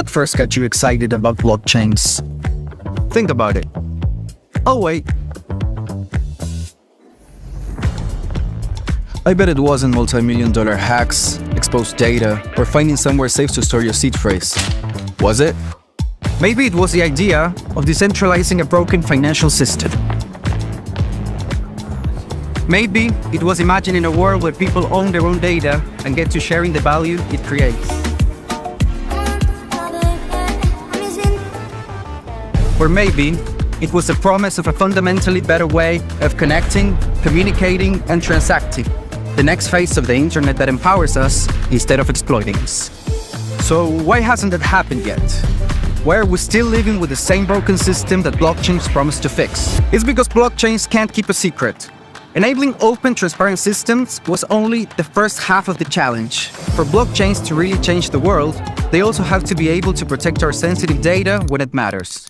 What first got you excited about blockchains? Think about it. Oh wait. I bet it wasn't multi-million-dollar hacks, exposed data, or finding somewhere safe to store your seed phrase. Was it? Maybe it was the idea of decentralizing a broken financial system. Maybe it was imagining a world where people own their own data and get to sharing the value it creates. Or maybe it was the promise of a fundamentally better way of connecting, communicating, and transacting. The next phase of the internet that empowers us instead of exploiting us. So why hasn't that happened yet? Why are we still living with the same broken system that blockchains promise to fix? It's because blockchains can't keep a secret. Enabling open, transparent systems was only the first half of the challenge. For blockchains to really change the world, they also have to be able to protect our sensitive data when it matters.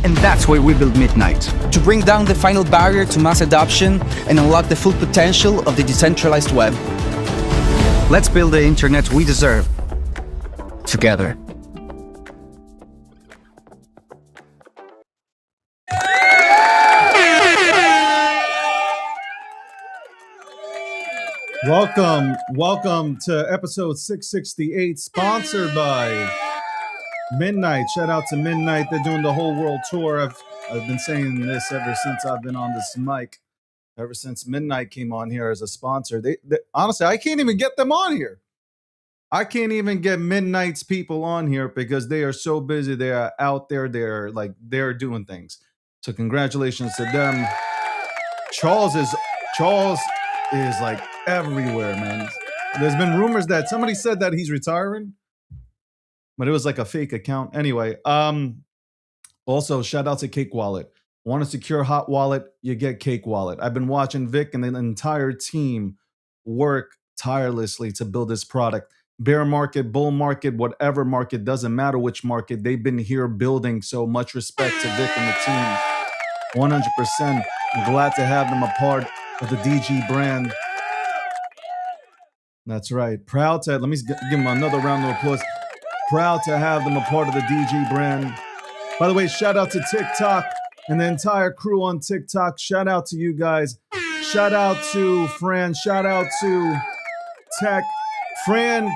And that's why we built Midnight, to bring down the final barrier to mass adoption and unlock the full potential of the decentralized web. Let's build the internet we deserve, together. Welcome to episode 668, sponsored by Midnight. Shout out to Midnight. They're doing the whole world tour. I've been saying this ever since I've been on this mic. Ever since Midnight came on here as a sponsor. They honestly, I can't even get them on here. I can't even get Midnight's people on here because they are so busy. They are out there. They're doing things. So congratulations to them. Charles is like everywhere, man. There's been rumors that somebody said that he's retiring, but it was like a fake account. Anyway, also shout out to Cake Wallet. Want a secure hot wallet? You get Cake Wallet. I've been watching Vic and the entire team work tirelessly to build this product. Bear market, bull market, whatever market, doesn't matter which market. They've been here building, so much respect to Vic and the team. 100%. I'm glad to have them a part of the DG brand. That's right. Proud to, let me give them another round of applause. Proud to have them a part of the DG brand. By the way, shout out to TikTok and the entire crew on TikTok. Shout out to you guys. Shout out to Fran. Shout out to Tech. Fran,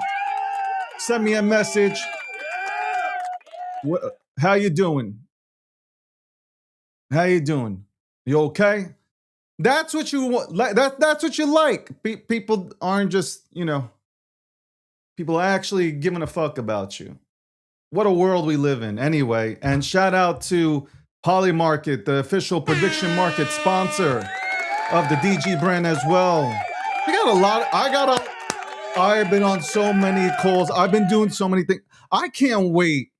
send me a message. How you doing? How you doing? You okay? That's what you want. That's what you like. People aren't just, people are actually giving a fuck about you. What a world we live in anyway. And shout out to Polymarket, the official prediction market sponsor of the DG brand as well. I've been on so many calls. I've been doing so many things. I can't wait.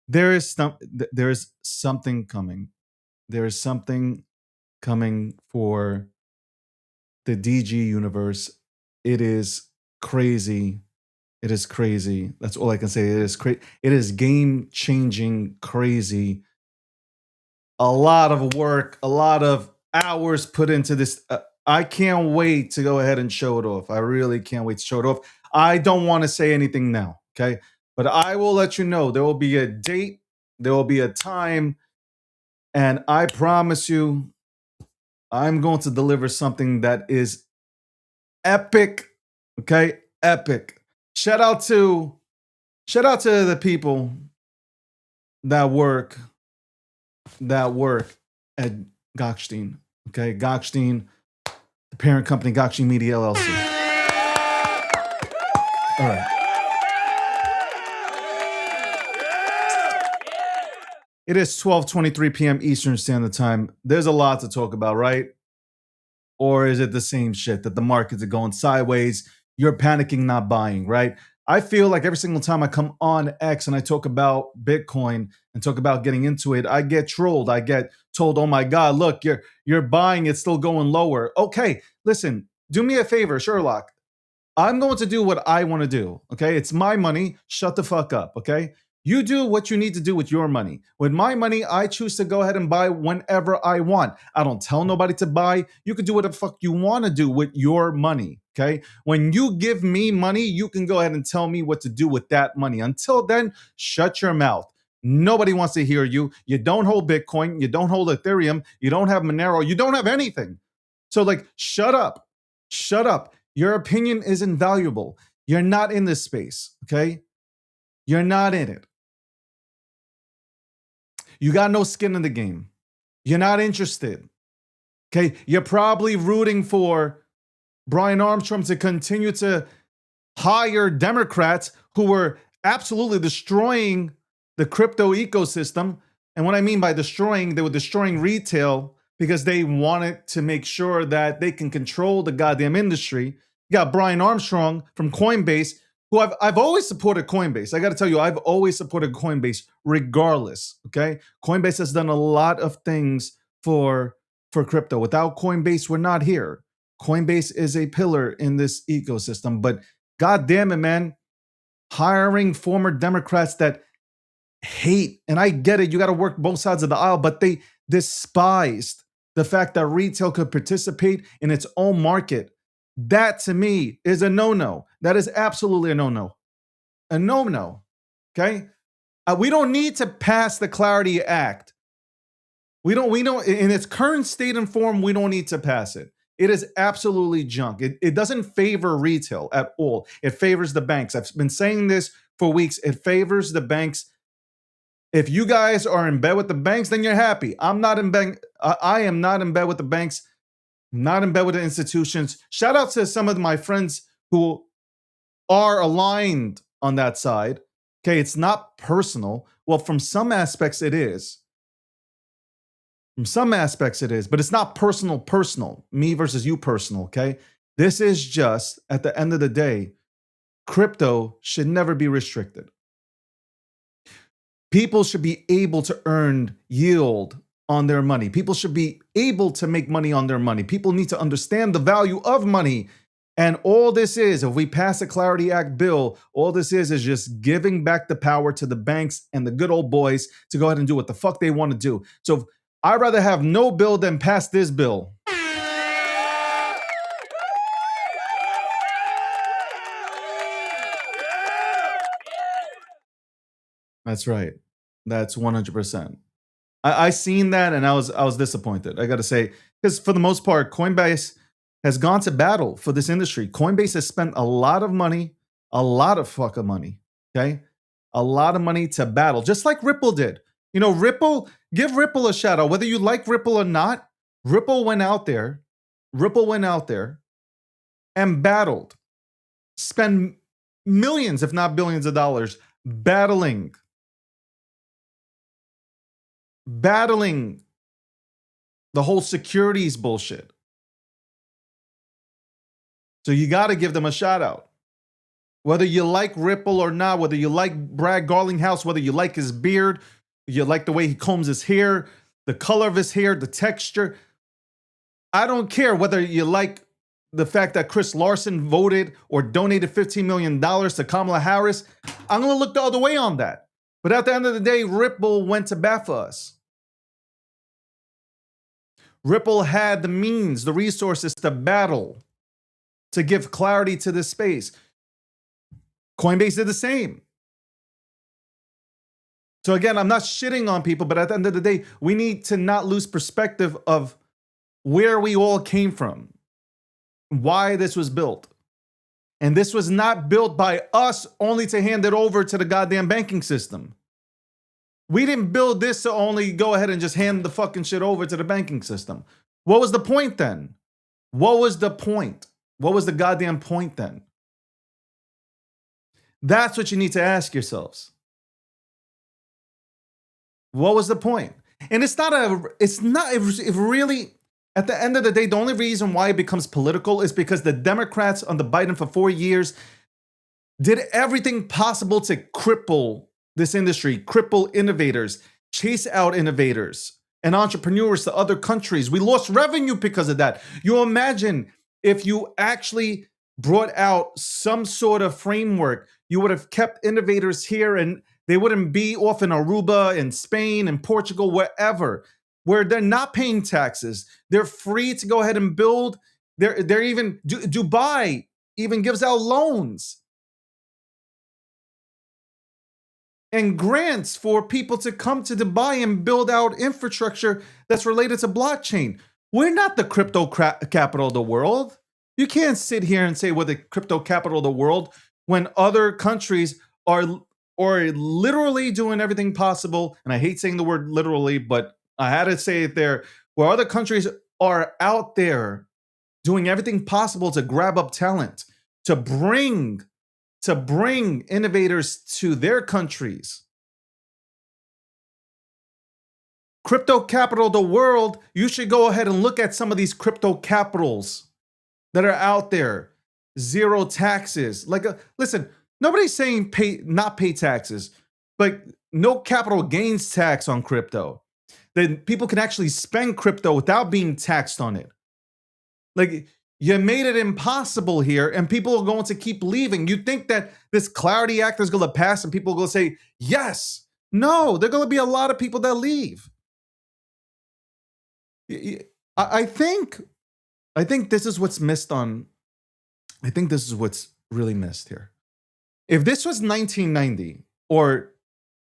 There is something coming. There is something coming for the DG universe. It is crazy. It is crazy. That's all I can say. It is crazy. It is game-changing crazy. A lot of work, a lot of hours put into this. I can't wait to go ahead and show it off. I really can't wait to show it off. I don't want to say anything now, okay? But I will let you know. There will be a date. There will be a time. And I promise you, I'm going to deliver something that is epic, okay? Epic. Shout out to the people that work at Gokhshtein, okay? Gokhshtein, the parent company, Gokhshtein Media LLC. All right. It is 12:23 p.m. Eastern Standard Time. There's a lot to talk about, right? Or is it the same shit that the markets are going sideways? You're panicking, not buying, right? I feel like every single time I come on X and I talk about Bitcoin and talk about getting into it, I get trolled. I get told, "Oh my God, look, you're buying, it's still going lower." Okay, listen, do me a favor, Sherlock. I'm going to do what I want to do, okay? It's my money. Shut the fuck up, okay? You do what you need to do with your money. With my money, I choose to go ahead and buy whenever I want. I don't tell nobody to buy. You can do what the fuck you want to do with your money. Okay. When you give me money, you can go ahead and tell me what to do with that money. Until then, shut your mouth. Nobody wants to hear you. You don't hold Bitcoin. You don't hold Ethereum. You don't have Monero. You don't have anything. So, like, shut up. Shut up. Your opinion is invaluable. You're not in this space. Okay. You're not in it. You got no skin in the game. You're not interested. Okay. You're probably rooting for Brian Armstrong to continue to hire Democrats who were absolutely destroying the crypto ecosystem. And what I mean by destroying, they were destroying retail because they wanted to make sure that they can control the goddamn industry. You got Brian Armstrong from Coinbase, who I've always supported Coinbase. I got to tell you, I've always supported Coinbase regardless, okay? Coinbase has done a lot of things for crypto. Without Coinbase, we're not here. Coinbase is a pillar in this ecosystem, but God damn it, man, hiring former Democrats that hate, and I get it, you got to work both sides of the aisle, but they despised the fact that retail could participate in its own market. That to me is a no-no. That is absolutely a no-no. A no-no, okay? We don't need to pass the Clarity Act. We don't, in its current state and form, we don't need to pass it. It is absolutely junk. It doesn't favor retail at all. It favors the banks. I've been saying this for weeks. It favors the banks. If you guys are in bed with the banks, then you're happy. I'm not in bed. I am not in bed with the banks, not in bed with the institutions. Shout out to some of my friends who are aligned on that side. Okay, it's not personal. Well, from some aspects it is. From some aspects it is, but it's not personal. Me versus you personal, okay? This is just, at the end of the day, crypto should never be restricted. People should be able to earn yield on their money. People should be able to make money on their money. People need to understand the value of money. And all this is, if we pass a Clarity Act bill, all this is just giving back the power to the banks and the good old boys to go ahead and do what the fuck they want to do. So I'd rather have no bill than pass this bill. That's right. That's 100%. I seen that and I was disappointed. I got to say, because for the most part, Coinbase has gone to battle for this industry. Coinbase has spent a lot of money, a lot of fucking money, okay? A lot of money to battle, just like Ripple did. You know, Ripple, give Ripple a shout out. Whether you like Ripple or not, Ripple went out there and battled, spent millions, if not billions of dollars, battling the whole securities bullshit. So you got to give them a shout out. Whether you like Ripple or not, whether you like Brad Garlinghouse, whether you like his beard, you like the way he combs his hair, the color of his hair, the texture. I don't care whether you like the fact that Chris Larson voted or donated $15 million to Kamala Harris. I'm going to look the other way on that. But at the end of the day, Ripple went to bat for us. Ripple had the means, the resources to battle, to give clarity to this space. Coinbase did the same. So again, I'm not shitting on people, but at the end of the day, we need to not lose perspective of where we all came from, why this was built. And this was not built by us only to hand it over to the goddamn banking system. We didn't build this to only go ahead and just hand the fucking shit over to the banking system. What was the point then? What was the point? What was the goddamn point then? That's what you need to ask yourselves. What was the point? And it's really, at the end of the day, the only reason why it becomes political is because the Democrats under Biden for 4 years did everything possible to cripple this industry, cripple innovators, chase out innovators and entrepreneurs to other countries. We lost revenue because of that. You imagine if you actually brought out some sort of framework, you would have kept innovators here and they wouldn't be off in Aruba, in Spain, in Portugal, wherever, where they're not paying taxes. They're free to go ahead and build. They're even Dubai even gives out loans and grants for people to come to Dubai and build out infrastructure that's related to blockchain. We're not the crypto capital of the world. You can't sit here and say we're the crypto capital of the world when other countries are literally doing everything possible. And I hate saying the word literally, but I had to say it there, where other countries are out there doing everything possible to grab up talent, to bring innovators to their countries. Crypto capital of the world, you should go ahead and look at some of these crypto capitals that are out there. Zero taxes. Listen, nobody's saying not pay taxes, but no capital gains tax on crypto. Then people can actually spend crypto without being taxed on it. Like, you made it impossible here, and people are going to keep leaving. You think that this Clarity Act is going to pass and people are going to say, yes. No, there are going to be a lot of people that leave. I think this is what's missed on, I think this is what's really missed here. If this was 1990 or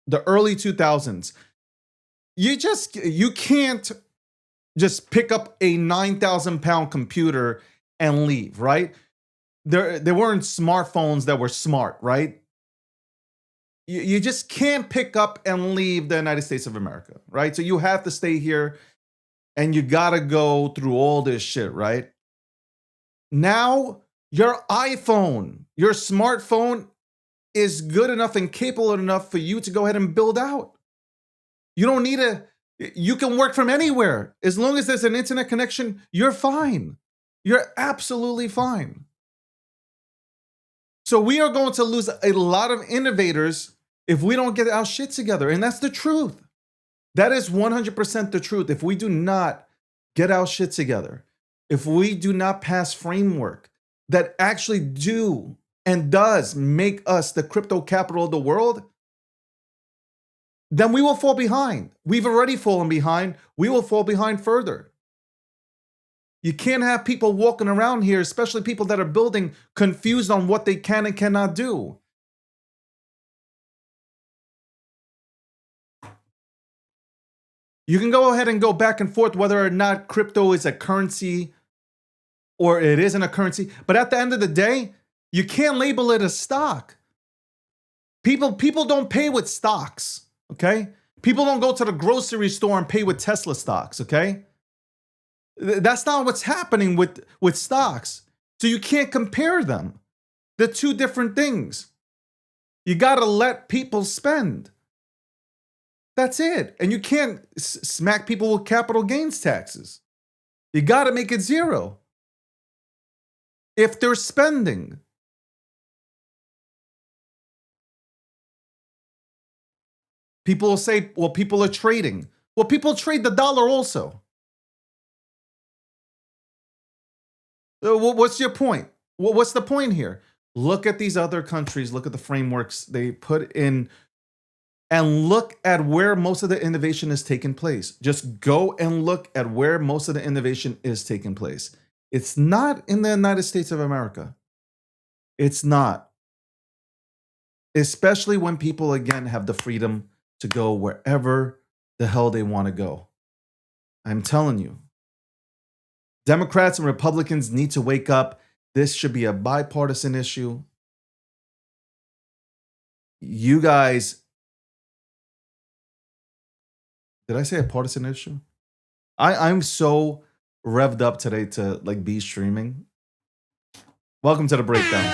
the early 2000s, you can't just pick up a 9,000-pound computer and leave, right? There weren't smartphones that were smart, right? You just can't pick up and leave the United States of America, right? So you have to stay here and you gotta go through all this shit, right? Now, your iPhone, your smartphone is good enough and capable enough for you to go ahead and build out. You don't need you can work from anywhere. As long as there's an internet connection, you're fine. You're absolutely fine. So we are going to lose a lot of innovators if we don't get our shit together. And that's the truth. That is 100% the truth. If we do not get our shit together, if we do not pass framework that actually do and does make us the crypto capital of the world, then we will fall behind. We've already fallen behind. We will fall behind further. You can't have people walking around here, especially people that are building, confused on what they can and cannot do. You can go ahead and go back and forth whether or not crypto is a currency or it isn't a currency. But at the end of the day, you can't label it a stock. People don't pay with stocks, okay? People don't go to the grocery store and pay with Tesla stocks, okay? That's not what's happening with stocks. So you can't compare them. They're two different things. You got to let people spend. That's it. And you can't smack people with capital gains taxes. You got to make it zero. If they're spending. People will say, well, people are trading. Well, people trade the dollar also. What's your point? What's the point here? Look at these other countries. Look at the frameworks they put in. And look at where most of the innovation is taking place. Just go and look at where most of the innovation is taking place. It's not in the United States of America. It's not. Especially when people, again, have the freedom to go wherever the hell they want to go. I'm telling you. Democrats and Republicans need to wake up. This should be a bipartisan issue. You guys... Did I say a partisan issue? I'm so revved up today to be streaming. Welcome to the breakdown.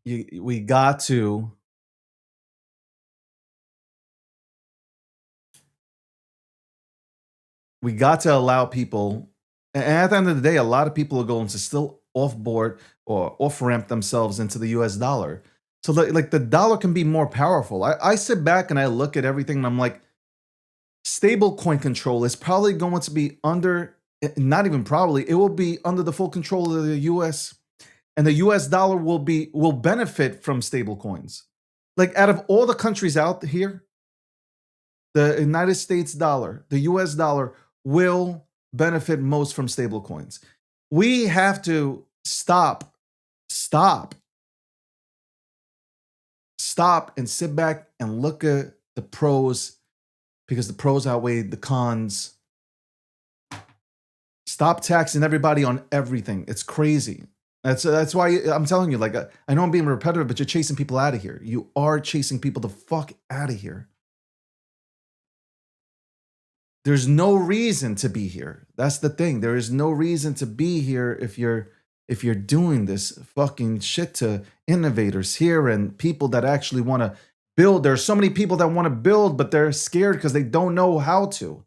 We got to allow people. And at the end of the day, a lot of people are going to still off-board or off-ramp themselves into the US dollar. So the dollar can be more powerful. I sit back and I look at everything and I'm like, stable coin control is probably going to be under, not even probably, it will be under the full control of the US. And the US dollar will benefit from stable coins. Like out of all the countries out here, the United States dollar, the US dollar will benefit most from stable coins. We have to stop, and sit back and look at the pros because the pros outweigh the cons. Stop taxing everybody on everything. It's crazy. That's why I'm telling you, like, I know I'm being repetitive, but you're chasing people out of here. You are chasing people the fuck out of here. There's no reason to be here. That's the thing. There is no reason to be here if you're doing this fucking shit to innovators here and people that actually want to build. There's so many people that want to build, but they're scared because they don't know how to.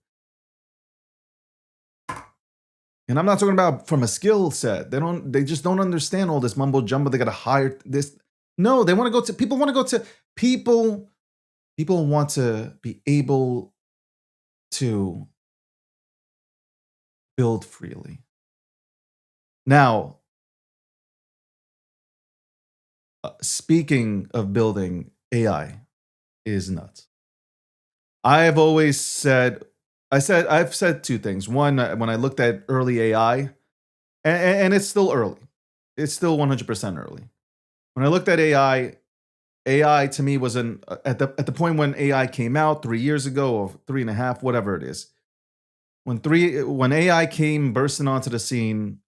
And I'm not talking about from a skill set. They just don't understand all this mumbo jumbo. They got to hire this. No, they want to go to people want to go to people want to be able to build freely. Now, speaking of building, AI is nuts. I've said two things. One, when I looked at early AI, and it's still early. It's still 100% early. When I looked at AI to me was at the point when AI came out 3 years ago or 3.5, whatever it is. When AI came bursting onto the scene,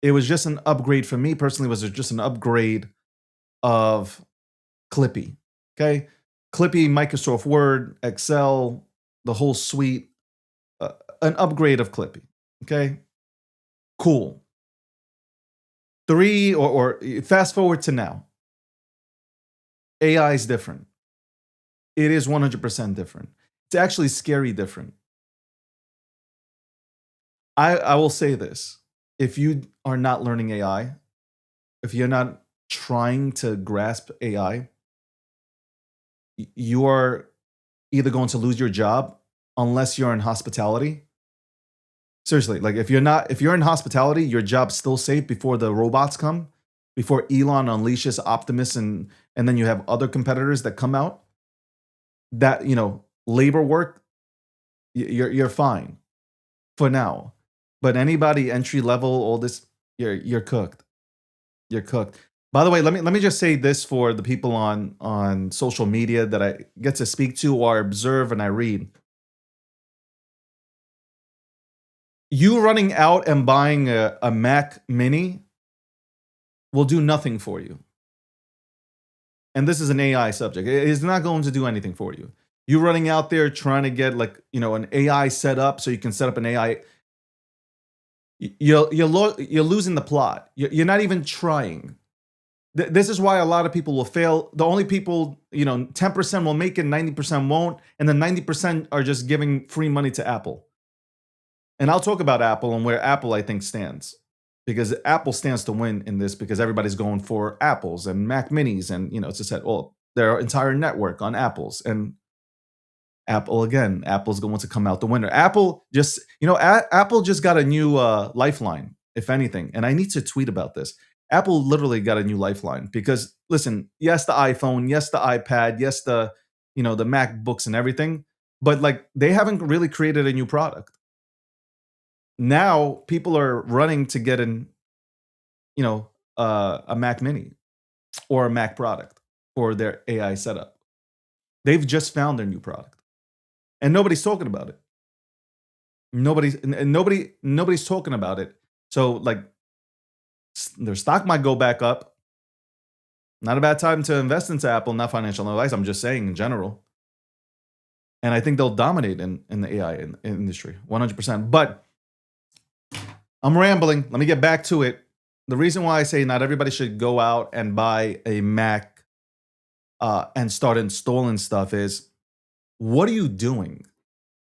it was just an upgrade for me personally. Was just an upgrade of Clippy. Okay, Clippy, Microsoft Word, Excel, the whole suite. An upgrade of Clippy. Okay, cool. Or fast forward to now. AI is different. It is 100% different. It's actually scary different. I will say this. If you are not learning AI, if you're not trying to grasp AI, you are either going to lose your job unless you're in hospitality. Seriously, like if you're in hospitality, your job's still safe before the robots come, before Elon unleashes Optimus and then you have other competitors that come out. That, labor work, you're fine for now. But anybody entry level, all this, you're cooked. You're cooked. By the way, let me just say this for the people on social media that I get to speak to or observe and I read. You running out and buying a Mac Mini will do nothing for you. And this is an AI subject. It is not going to do anything for you. You running out there trying to get an AI set up so you can set up an AI. You're losing the plot. You're not even trying. This is why a lot of people will fail. The only people, 10% will make it, 90% won't, and then 90% are just giving free money to Apple. And I'll talk about Apple and where Apple, I think, stands. Because Apple stands to win in this because everybody's going for Apples and Mac Minis. And, it's just said, their entire network on Apples. And Apple's going to come out the winner. Apple just got a new lifeline, if anything. And I need to tweet about this. Apple literally got a new lifeline because, listen, yes, the iPhone, yes, the iPad, yes, the MacBooks and everything. But they haven't really created a new product. Now people are running to get a Mac Mini or a Mac product for their AI setup. They've just found their new product, and nobody's talking about it. Nobody's talking about it. So their stock might go back up. Not a bad time to invest into Apple. Not financial advice. I'm just saying in general. And I think they'll dominate in the AI industry 100%. But I'm rambling. Let me get back to it. The reason why I say not everybody should go out and buy a Mac and start installing stuff is, what are you doing?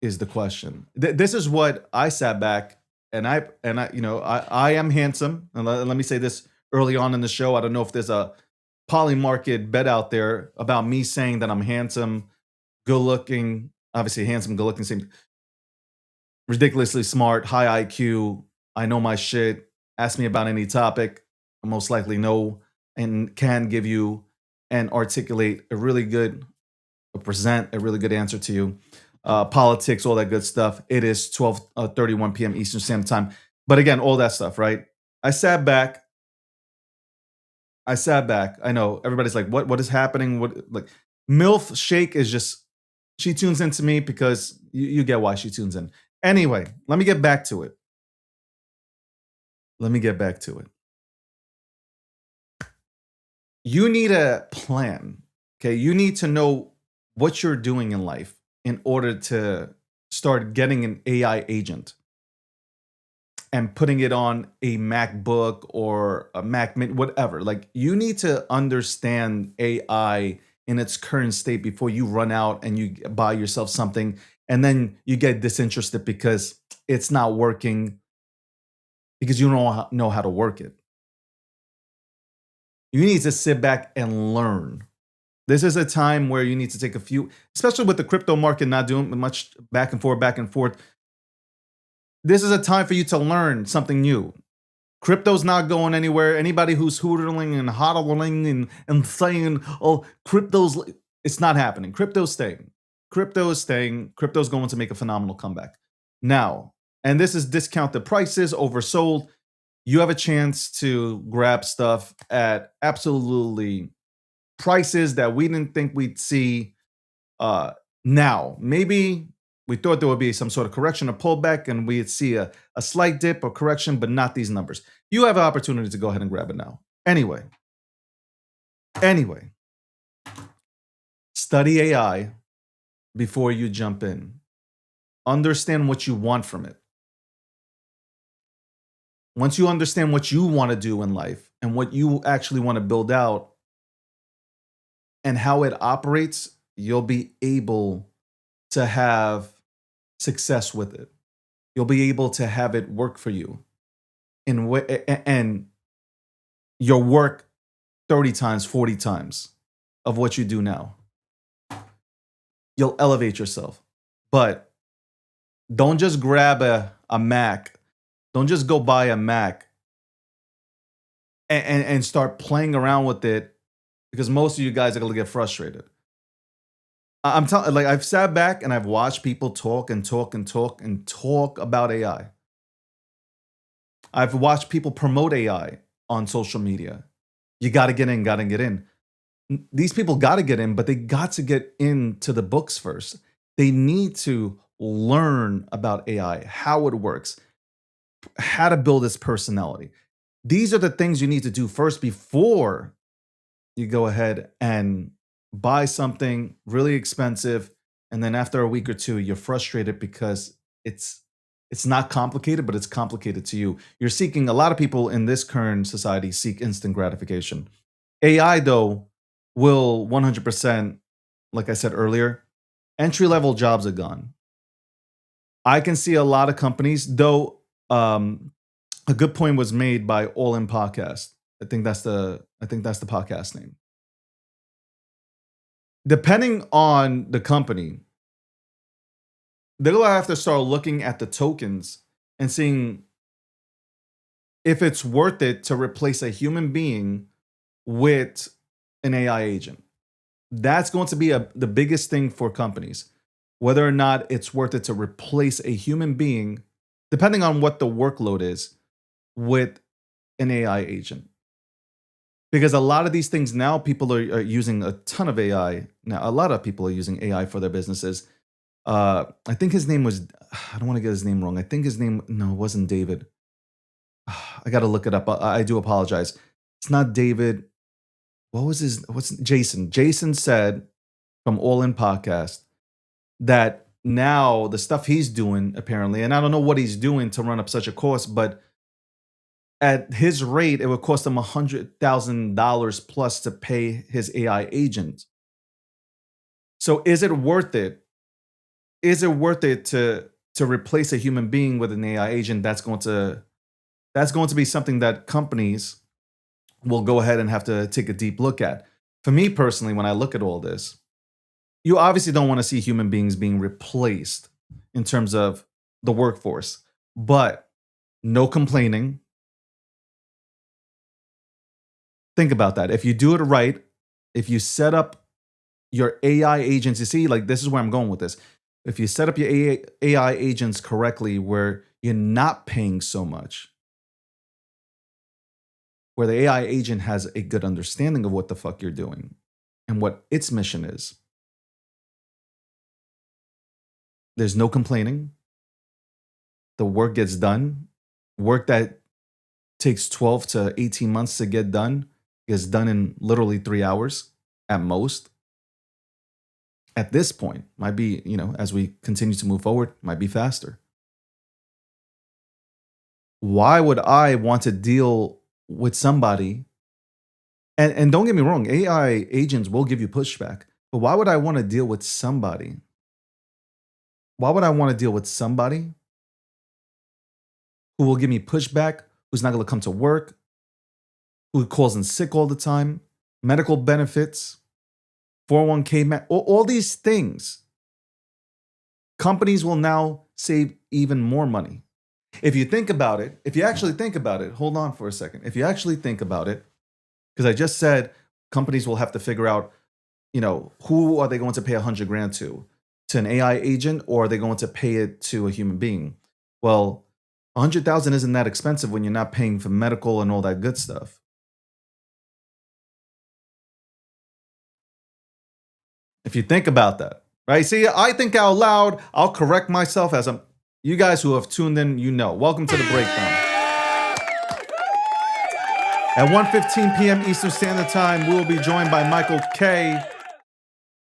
Is the question. This is what I sat back and I am handsome. And let me say this early on in the show. I don't know if there's a Polymarket bet out there about me saying that I'm handsome, good looking. Obviously, handsome, good looking, seems ridiculously smart, high IQ. I know my shit. Ask me about any topic. I most likely know and can give you and articulate a really good, or present a really good answer to you. Politics, all that good stuff. It is 12:31 p.m. Eastern Standard Time. But again, all that stuff, right? I sat back. I know everybody's like, what is happening? What, like, MILF Shake is just, she tunes into me because you get why she tunes in. Anyway, let me get back to it. You need a plan. Okay. You need to know what you're doing in life in order to start getting an AI agent and putting it on a MacBook or a Mac Mini, whatever. Like, you need to understand AI in its current state before you run out and you buy yourself something and then you get disinterested because it's not working, because you don't know how to work it. You need to sit back and learn. This is a time where you need to take a few, especially with the crypto market not doing much back and forth. This is a time for you to learn something new. Crypto's not going anywhere. Anybody who's hootling and hodling and saying, oh, it's not happening. Crypto's staying. Crypto's going to make a phenomenal comeback. Now, and this is discounted prices, oversold. You have a chance to grab stuff at absolutely prices that we didn't think we'd see. Now, maybe we thought there would be some sort of correction or pullback and we'd see a slight dip or correction, but not these numbers. You have an opportunity to go ahead and grab it now. Anyway, study AI before you jump in. Understand what you want from it. Once you understand what you want to do in life and what you actually want to build out and how it operates, you'll be able to have success with it. You'll be able to have it work for you and your work 30 times, 40 times of what you do now. You'll elevate yourself. But don't just grab a Mac. Don't just go buy a Mac and start playing around with it, because most of you guys are going to get frustrated. I'm telling, like, I've sat back and I've watched people talk about AI. I've watched people promote AI on social media. You got to get in. These people got to get in, but they got to get into the books first. They need to learn about AI, how it works, how to build its personality. These are the things you need to do first before you go ahead and buy something really expensive, and then after a week or two, you're frustrated because it's not complicated, but it's complicated to you. You're seeking, a lot of people in this current society seek instant gratification. AI, though, will 100%, like I said earlier, entry-level jobs are gone. I can see a lot of companies, though. A good point was made by All In Podcast. I think that's the podcast name. Depending on the company, they're gonna have to start looking at the tokens and seeing if it's worth it to replace a human being with an AI agent. That's going to be the biggest thing for companies, whether or not it's worth it to replace a human being, depending on what the workload is, with an AI agent. Because a lot of these things now, people are using a ton of AI. Now, a lot of people are using AI for their businesses. I think his name was, I don't want to get his name wrong. I think his name, no, it wasn't David. I got to look it up. I do apologize. It's not David. What's Jason? Jason said from All In Podcast that now the stuff he's doing, apparently, and I don't know what he's doing to run up such a cost, but at his rate, it would cost him $100,000 plus to pay his AI agent. So is it worth it? Is it worth it to replace a human being with an AI agent? That's going to be something that companies will go ahead and have to take a deep look at. For me personally, when I look at all this, you obviously don't want to see human beings being replaced in terms of the workforce, but no complaining. Think about that. If you do it right, if you set up your AI agents, you see, like this is where I'm going with this. If you set up your AI agents correctly, where you're not paying so much, where the AI agent has a good understanding of what the fuck you're doing and what its mission is, there's no complaining. The work gets done. Work that takes 12 to 18 months to get done gets done in literally 3 hours at most. At this point, might be, as we continue to move forward, might be faster. Why would I want to deal with somebody? And don't get me wrong, AI agents will give you pushback, but why would I want to deal with somebody? Why would I want to deal with somebody who will give me pushback, who's not going to come to work, who calls in sick all the time, medical benefits, 401k, all these things? Companies will now save even more money. If you think about it, if you actually think about it, hold on for a second. If you actually think about it, because I just said companies will have to figure out, who are they going to pay $100,000 to an AI agent, or are they going to pay it to a human being? Well, $100,000 isn't that expensive when you're not paying for medical and all that good stuff. If you think about that, right? See, I think out loud. I'll correct myself as you guys who have tuned in, Welcome to the breakdown. At 1:15 p.m. Eastern Standard Time, we will be joined by Michael K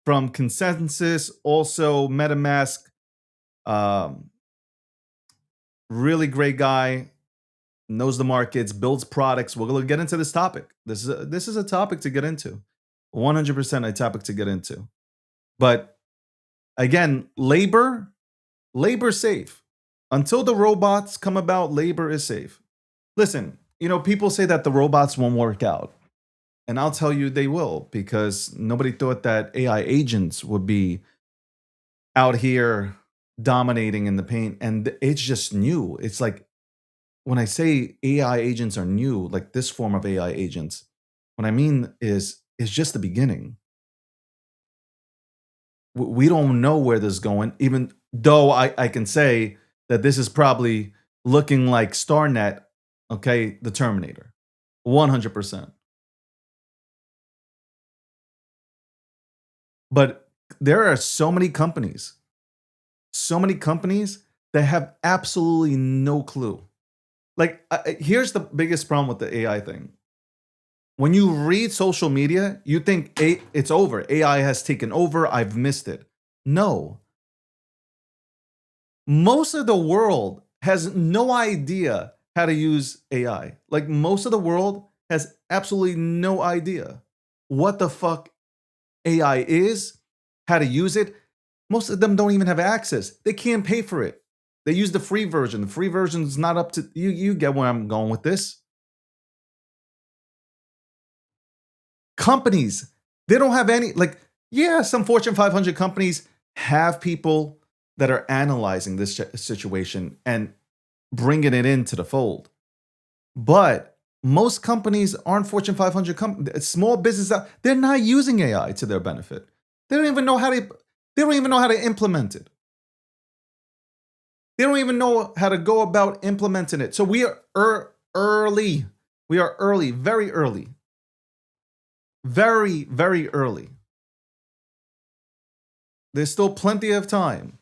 from ConsenSys, also MetaMask. Really great guy, knows the markets, builds products. We're going to get into this topic. This is a topic to get into. 100% a topic to get into. But again, labor safe. Until the robots come about, labor is safe. Listen, people say that the robots won't work out. And I'll tell you they will, because nobody thought that AI agents would be out here dominating in the paint. And it's just new. It's like, when I say AI agents are new, like this form of AI agents, what I mean is it's just the beginning. We don't know where this is going, even though I can say that this is probably looking like StarNet, okay, the Terminator, 100%. But there are so many companies that have absolutely no clue. Like, here's the biggest problem with the AI thing. When you read social media, you think it's over. AI has taken over. I've missed it. No. Most of the world has no idea how to use AI. Like, most of the world has absolutely no idea what the fuck AI is, how to use it. Most of them don't even have access. They can't pay for it. They use the free version. The free version is not up to you. You get where I'm going with this. Companies, they don't have any, some Fortune 500 companies have people that are analyzing this situation and bringing it into the fold. But most companies aren't Fortune 500 companies. Small businesses, they're not using AI to their benefit. They don't even know how to implement it. They don't even know how to go about implementing it. So we are early. We are early, very early. Very, very early. There's still plenty of time.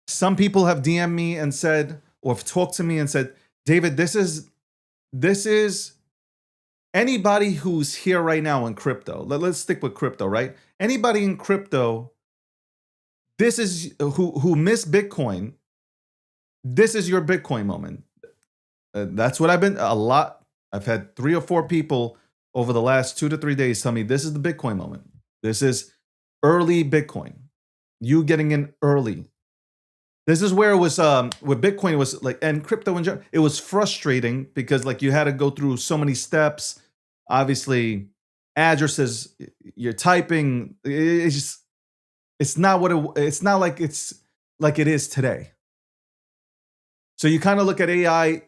Some people have DM'd me and said, or have talked to me and said, David, this is anybody who's here right now in crypto. Let's stick with crypto, right? Anybody in crypto, this is who missed Bitcoin. This is your Bitcoin moment. That's what I've had 3 or 4 people over the last 2 to 3 days tell me this is the Bitcoin moment. This is early Bitcoin. You getting in early. This is where it was with Bitcoin was like, and crypto in general, it was frustrating because you had to go through so many steps. Obviously, addresses you're typing. It's not like it is today. So you kind of look at AI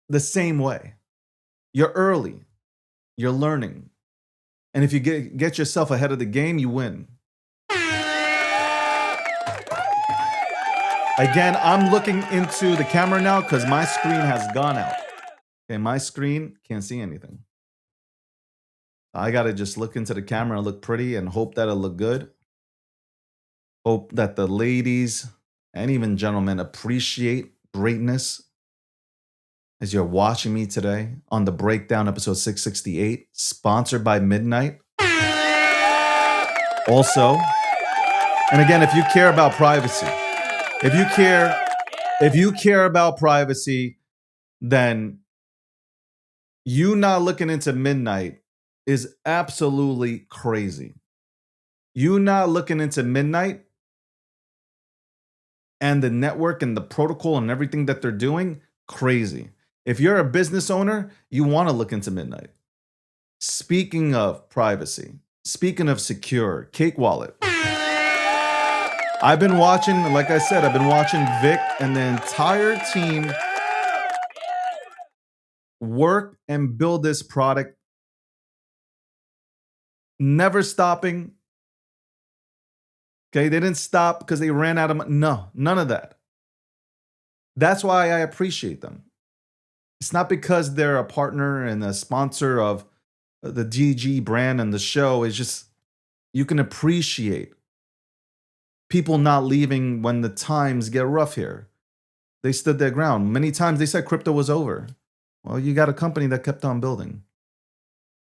the same way. You're early. You're learning. And if you get yourself ahead of the game, you win. Again, I'm looking into the camera now because my screen has gone out. Okay, my screen can't see anything. I got to just look into the camera and look pretty and hope that it'll look good. Hope that the ladies and even gentlemen appreciate greatness as you're watching me today on the Breakdown episode 668, sponsored by Midnight. Also, and again, if you care about privacy, if you care about privacy, then you not looking into Midnight is absolutely crazy. You not looking into Midnight and the network and the protocol and everything that they're doing, crazy. If you're a business owner, you want to look into Midnight. Speaking of privacy, speaking of secure, Cake Wallet. I've been watching, like I said, I've been watching Vic and the entire team work and build this product, never stopping. Okay, they didn't stop because they ran out of money. No, none of that. That's why I appreciate them. It's not because they're a partner and a sponsor of the DG brand and the show. It's just you can appreciate people not leaving when the times get rough here. They stood their ground. Many times they said crypto was over. Well, you got a company that kept on building.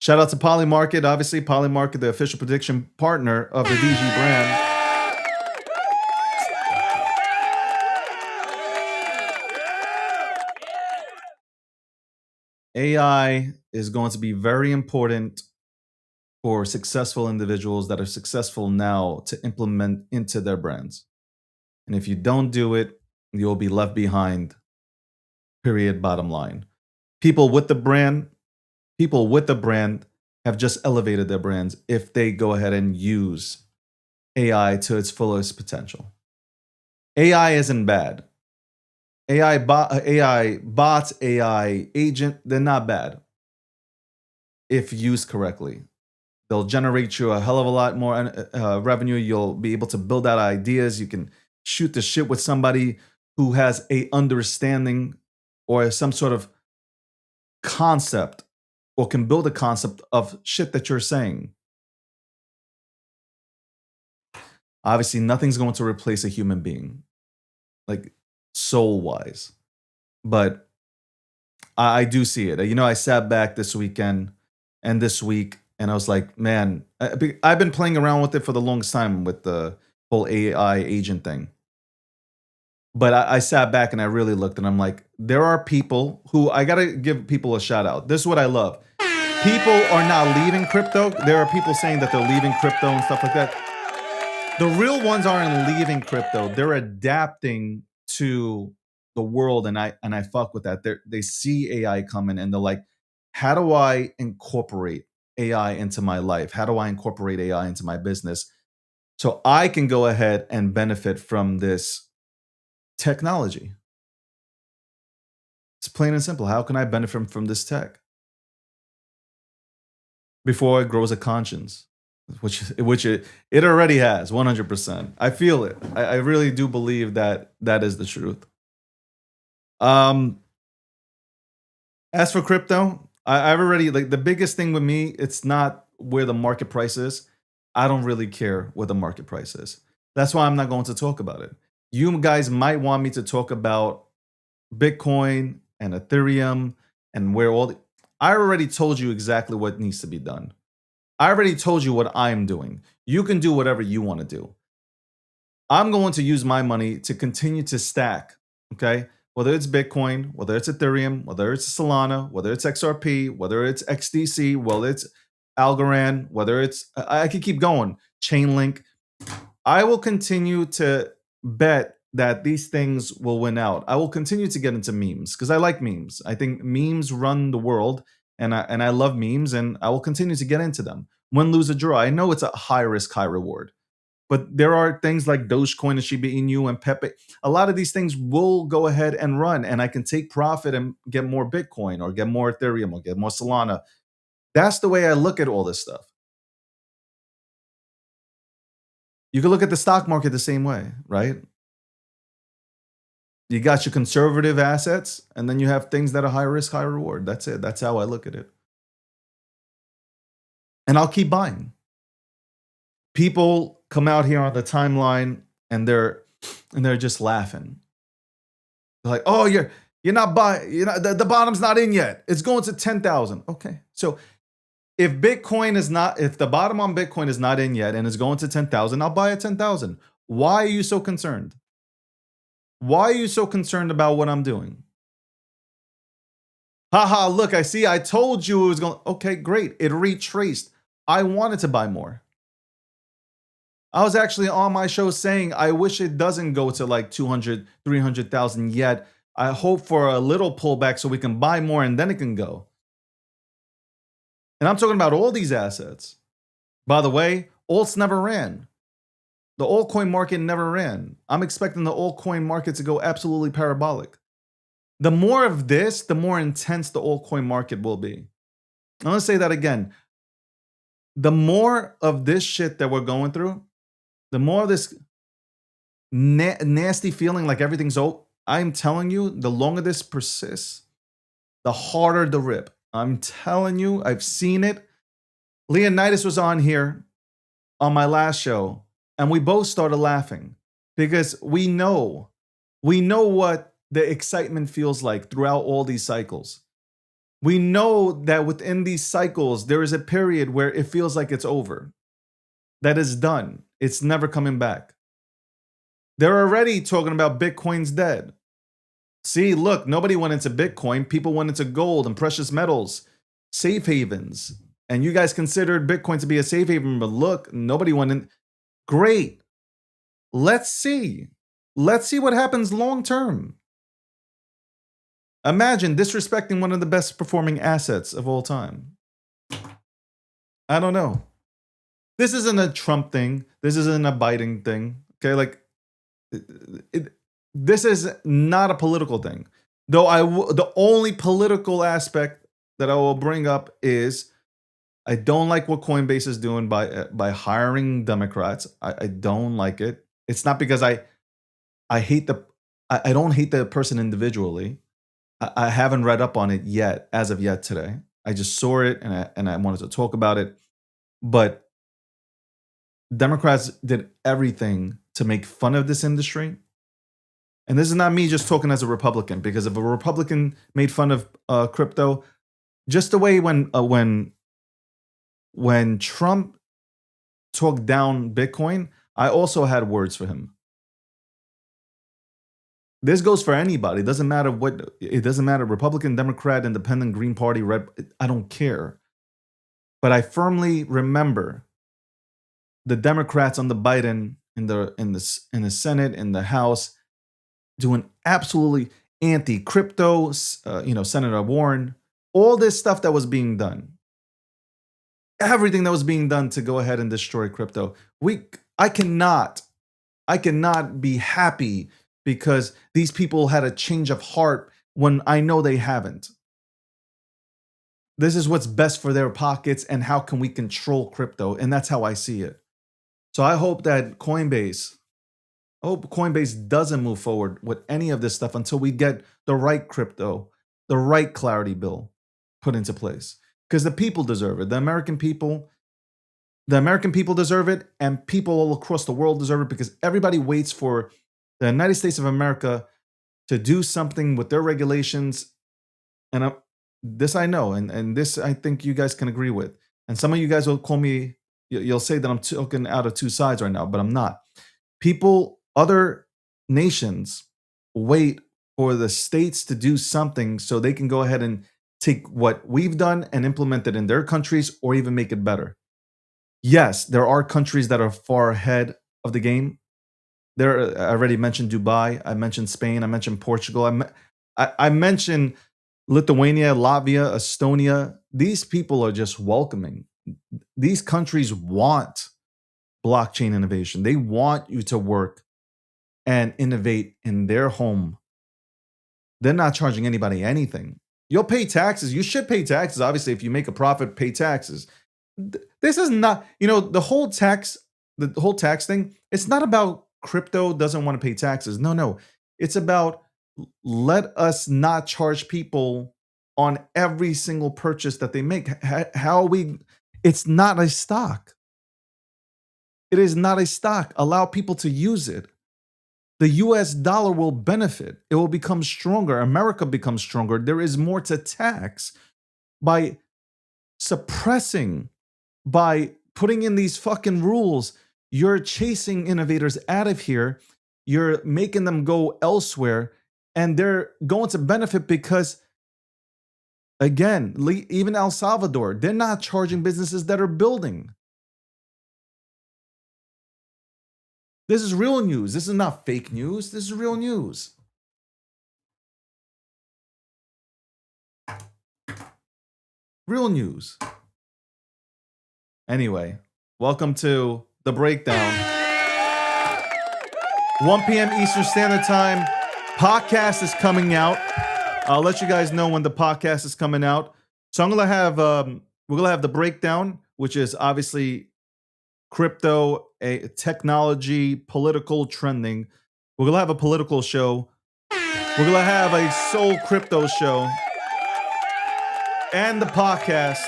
Shout out to Polymarket. Obviously, Polymarket, the official prediction partner of the DG brand. AI is going to be very important for successful individuals that are successful now to implement into their brands. And if you don't do it, you'll be left behind. Period, bottom line. People with the brand have just elevated their brands if they go ahead and use AI to its fullest potential. AI isn't bad. AI bots, AI agent, they're not bad if used correctly. They'll generate you a hell of a lot more revenue. You'll be able to build out ideas. You can shoot the shit with somebody who has a understanding or some sort of concept or can build a concept of shit that you're saying. Obviously, nothing's going to replace a human being, like soul-wise. But I do see it. You know, I sat back this weekend and this week, and I was like, man, I've been playing around with it for the longest time with the whole AI agent thing. But I sat back and I really looked, and I'm like, there are people who, I got to give people a shout out. This is what I love. People are not leaving crypto. There are people saying that they're leaving crypto and stuff like that. The real ones aren't leaving crypto. They're adapting to the world, and I fuck with that. They see AI coming, and they're like, how do I incorporate AI into my life? How do I incorporate AI into my business so I can go ahead and benefit from this technology? It's plain and simple. How can I benefit from this tech before it grows a conscience? Which it already has, 100%. I feel it. I really do believe that is the truth. As for crypto, I've already, like, the biggest thing with me, it's not where the market price is. I don't really care what the market price is. That's why I'm not going to talk about it. You guys might want me to talk about Bitcoin and Ethereum and where I already told you exactly what needs to be done. I already told you what I'm doing. You can do whatever you want to do. I'm going to use my money to continue to stack, okay? Whether it's Bitcoin, whether it's Ethereum, whether it's Solana, whether it's XRP, whether it's XDC, whether it's Algorand, whether it's, I could keep going, Chainlink. I will continue to bet that these things will win out. I will continue to get into memes because I like memes. I think memes run the world. And I love memes, and I will continue to get into them. Win, lose, or draw. I know it's a high risk, high reward. But there are things like Dogecoin and Shiba Inu and Pepe. A lot of these things will go ahead and run, and I can take profit and get more Bitcoin or get more Ethereum or get more Solana. That's the way I look at all this stuff. You can look at the stock market the same way, right? You got your conservative assets, and then you have things that are high risk, high reward. That's it. That's how I look at it. And I'll keep buying. People come out here on the timeline and they're just laughing. They're like, "Oh, you're not buying. The bottom's not in yet. It's going to 10,000." Okay, so if the bottom on Bitcoin is not in yet and it's going to 10,000, I'll buy at 10,000. Why are you so concerned? Why are you so concerned about what I'm doing? Haha, look, I told you it was going. Okay, great. It retraced. I wanted to buy more. I was actually on my show saying I wish it doesn't go to like 200, 300,000 yet. I hope for a little pullback so we can buy more and then it can go. And I'm talking about all these assets. By the way, alts never ran. The altcoin market never ran. I'm expecting the altcoin market to go absolutely parabolic. The more of this, the more intense the altcoin market will be. I'm going to say that again. The more of this shit that we're going through, the more of this nasty feeling like everything's over, I'm telling you, the longer this persists, the harder the rip. I'm telling you, I've seen it. Leonidas was on here on my last show, and we both started laughing because we know what the excitement feels like throughout all these cycles. We know that within these cycles, there is a period where it feels like it's over, that is done. It's never coming back. They're already talking about Bitcoin's dead. See, look, nobody went into Bitcoin. People went into gold and precious metals, safe havens. And you guys considered Bitcoin to be a safe haven, but look, nobody went in. Great. Let's see. Let's see what happens long term. Imagine disrespecting one of the best performing assets of all time. I don't know. This isn't a Trump thing. This isn't a Biden thing. Okay, like this is not a political thing. Though the only political aspect that I will bring up is I don't like what Coinbase is doing by hiring Democrats. I don't like it. It's not because I don't hate the person individually. I haven't read up on it yet, as of yet today. I just saw it and I wanted to talk about it. But Democrats did everything to make fun of this industry. And this is not me just talking as a Republican, because if a Republican made fun of crypto, just the way when Trump talked down Bitcoin, I also had words for him. This goes for anybody. It doesn't matter Republican, Democrat, Independent, Green Party, Red. I don't care. But I firmly remember the Democrats on the Biden in the Senate, in the House, doing absolutely anti-crypto. Senator Warren, all this stuff that was being done, everything that was being done to go ahead and destroy crypto. I cannot be happy because these people had a change of heart when I know they haven't. This is what's best for their pockets and how can we control crypto, and that's how I see it. So I hope that Coinbase doesn't move forward with any of this stuff until we get the right crypto, the right clarity bill put into place. Because the people deserve it. The American people deserve it, and people all across the world deserve it, because everybody waits for the United States of America to do something with their regulations. And this I know, and this I think you guys can agree with. And some of you guys will call me, you'll say that I'm talking out of two sides right now, but I'm not. Other nations wait for the states to do something so they can go ahead and take what we've done and implement it in their countries or even make it better. Yes, there are countries that are far ahead of the game. I already mentioned Dubai. I mentioned Spain. I mentioned Portugal. I mentioned Lithuania, Latvia, Estonia. These people are just welcoming. These countries want blockchain innovation. They want you to work and innovate in their home. They're not charging anybody anything. You'll pay taxes. You should pay taxes. Obviously, if you make a profit, pay taxes. This is not, the whole tax the whole tax thing, it's not about crypto doesn't want to pay taxes. No. It's about let us not charge people on every single purchase that they make. It's not a stock. It is not a stock. Allow people to use it. The US dollar will benefit. It will become stronger. America becomes stronger. There is more to tax by suppressing, by putting in these fucking rules. You're chasing innovators out of here. You're making them go elsewhere, and they're going to benefit because, again, even El Salvador, they're not charging businesses that are building. This is real news. This is not fake news. This is real news. Real news. Anyway, welcome to The Breakdown. 1 p.m. Eastern Standard Time. Podcast is coming out. I'll let you guys know when the podcast is coming out. So we're gonna have The Breakdown, which is obviously crypto, a technology, political trending. We're gonna have a political show. We're gonna have a soul crypto show and the podcast.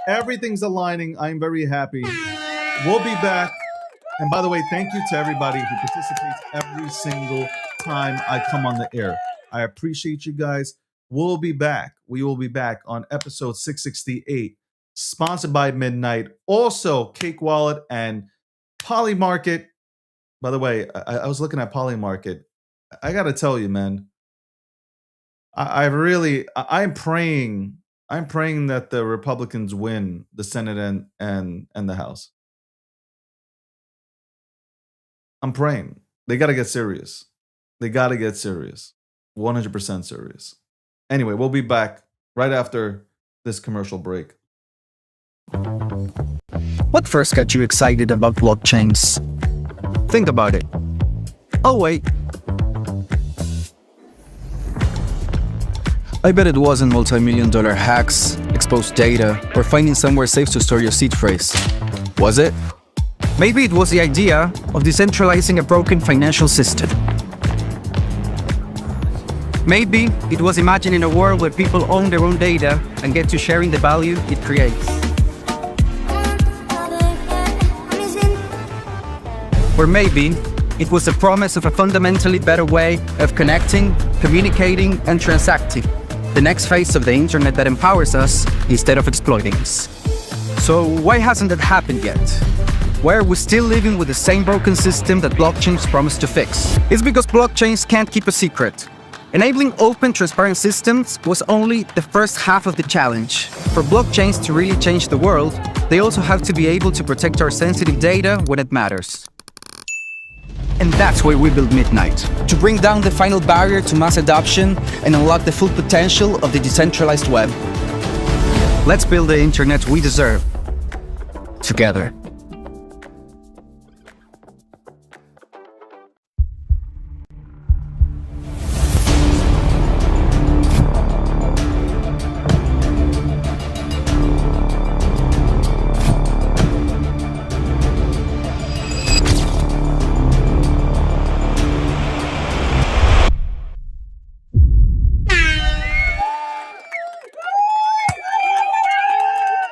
Everything's aligning. I'm very happy. We'll be back. And by the way, thank you to everybody who participates every single time I come on the air. I appreciate you guys. We'll be back. We will be back on episode 668, sponsored by Midnight. Also, Cake Wallet and Polymarket. By the way, I was looking at Polymarket. I got to tell you, man, I'm praying that the Republicans win the Senate and the House. I'm praying. They got to get serious. They got to get serious. 100% serious. Anyway, we'll be back right after this commercial break. What first got you excited about blockchains? Think about it. Oh, wait. I bet it wasn't multi-million-dollar hacks, exposed data, or finding somewhere safe to store your seed phrase. Was it? Maybe it was the idea of decentralizing a broken financial system. Maybe it was imagining a world where people own their own data and get to sharing the value it creates. Or maybe it was the promise of a fundamentally better way of connecting, communicating, and transacting. The next phase of the internet that empowers us instead of exploiting us. So why hasn't that happened yet? Why are we still living with the same broken system that blockchains promise to fix? It's because blockchains can't keep a secret. Enabling open, transparent systems was only the first half of the challenge. For blockchains to really change the world, they also have to be able to protect our sensitive data when it matters. And that's where we build Midnight, to bring down the final barrier to mass adoption and unlock the full potential of the decentralized web. Let's build the internet we deserve, together.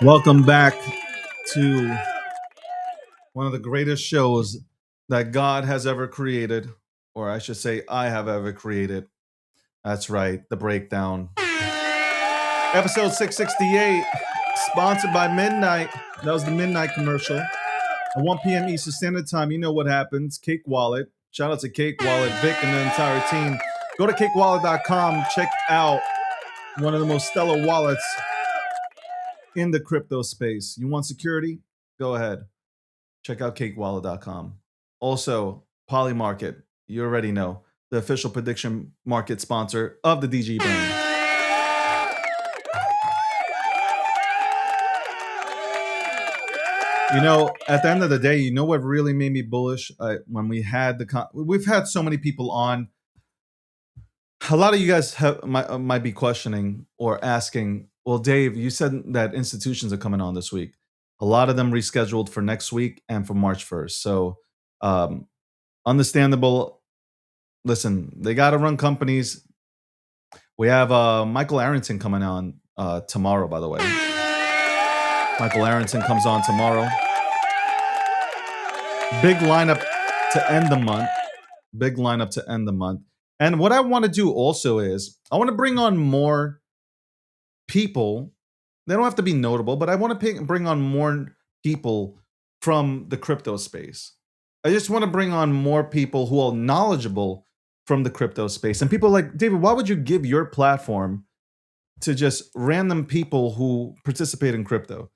Welcome back to one of the greatest shows that God has ever created, or I should say I have ever created. That's right, The Breakdown. Episode 668, sponsored by Midnight. That was the Midnight commercial. At 1 p.m. Eastern Standard Time, you know what happens. Cake Wallet. Shout out to Cake Wallet, Vic, and the entire team. Go to cakewallet.com. Check out one of the most stellar wallets in the crypto space. You want security? Go ahead. Check out cakewallet.com. Also, Polymarket. You already know. The official prediction market sponsor of the DG brand. You know, at the end of the day, you know what really made me bullish? When we had we've had so many people on. A lot of you guys might be questioning or asking, well, Dave, you said that institutions are coming on this week. A lot of them rescheduled for next week and for March 1st. So, understandable. Listen, they got to run companies. We have Michael Arrington coming on tomorrow, by the way. Michael Arrington comes on tomorrow. Big lineup to end the month. Big lineup to end the month. And what I want to do also is I want to bring on more people. They don't have to be notable, but I want to bring on more people from the crypto space. I just want to bring on more people who are knowledgeable from the crypto space. And people like, David, why would you give your platform to just random people who participate in crypto?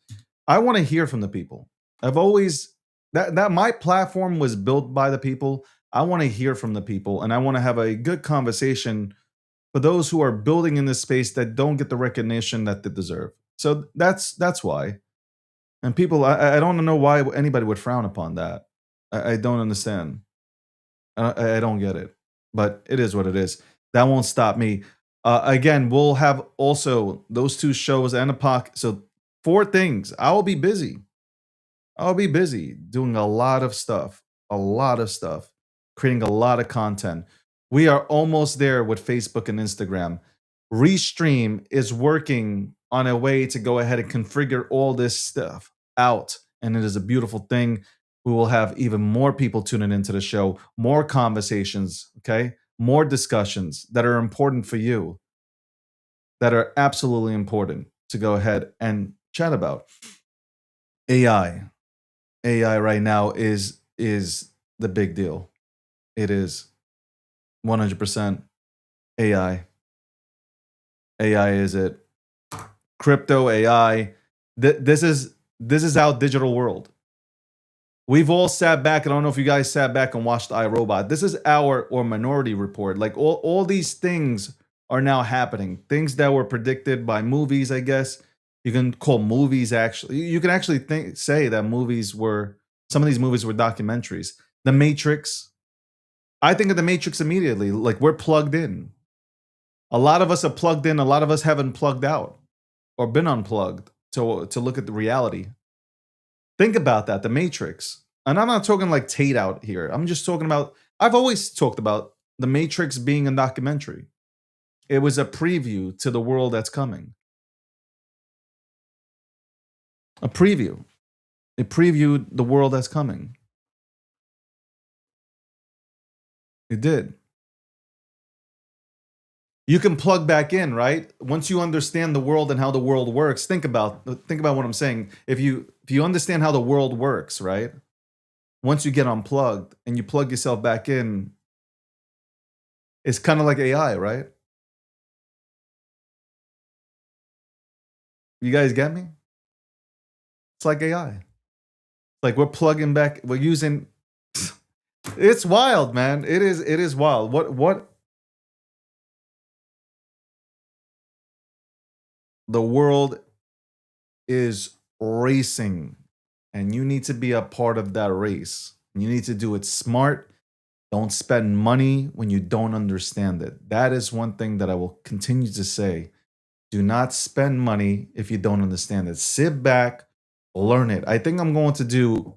I want to hear from the people. I've always that my platform was built by the people. I want to hear from the people, and I want to have a good conversation for those who are building in this space that don't get the recognition that they deserve. So that's why. And people, I don't know why anybody would frown upon that. I don't understand. I don't get it. But it is what it is. That won't stop me. Again, we'll have also those two shows and a pocket. So 4 things. I'll be busy. I'll be busy doing a lot of stuff, creating a lot of content. We are almost there with Facebook and Instagram. Restream is working on a way to go ahead and configure all this stuff out. And it is a beautiful thing. We will have even more people tuning into the show, more conversations, okay? More discussions that are important for you, that are absolutely important to go ahead and chat about. AI right now is the big deal. It is 100% AI. AI is it. Crypto AI. This is our digital world. We've all sat back. I don't know if you guys sat back and watched iRobot. This is or Minority Report. Like all these things are now happening. Things that were predicted by movies, I guess. You can call movies actually. You can actually say that some of these movies were documentaries. The Matrix. I think of The Matrix immediately. Like we're plugged in. A lot of us are plugged in. A lot of us haven't plugged out or been unplugged to look at the reality. Think about that, The Matrix. And I'm not talking like Tate out here. I'm just talking about, I've always talked about The Matrix being a documentary. It was a preview to the world that's coming. A preview. It previewed the world that's coming. It did. You can plug back in, right? Once you understand the world and how the world works, think about what I'm saying. If you understand how the world works, right? Once you get unplugged and you plug yourself back in, it's kind of like AI, right? You guys get me? It's like AI. It's like we're plugging back, we're using it's wild, man. It is wild. What the world is racing, and you need to be a part of that race. You need to do it smart. Don't spend money when you don't understand it. That is one thing that I will continue to say. Do not spend money if you don't understand it. Sit back, learn it. I think I'm going to do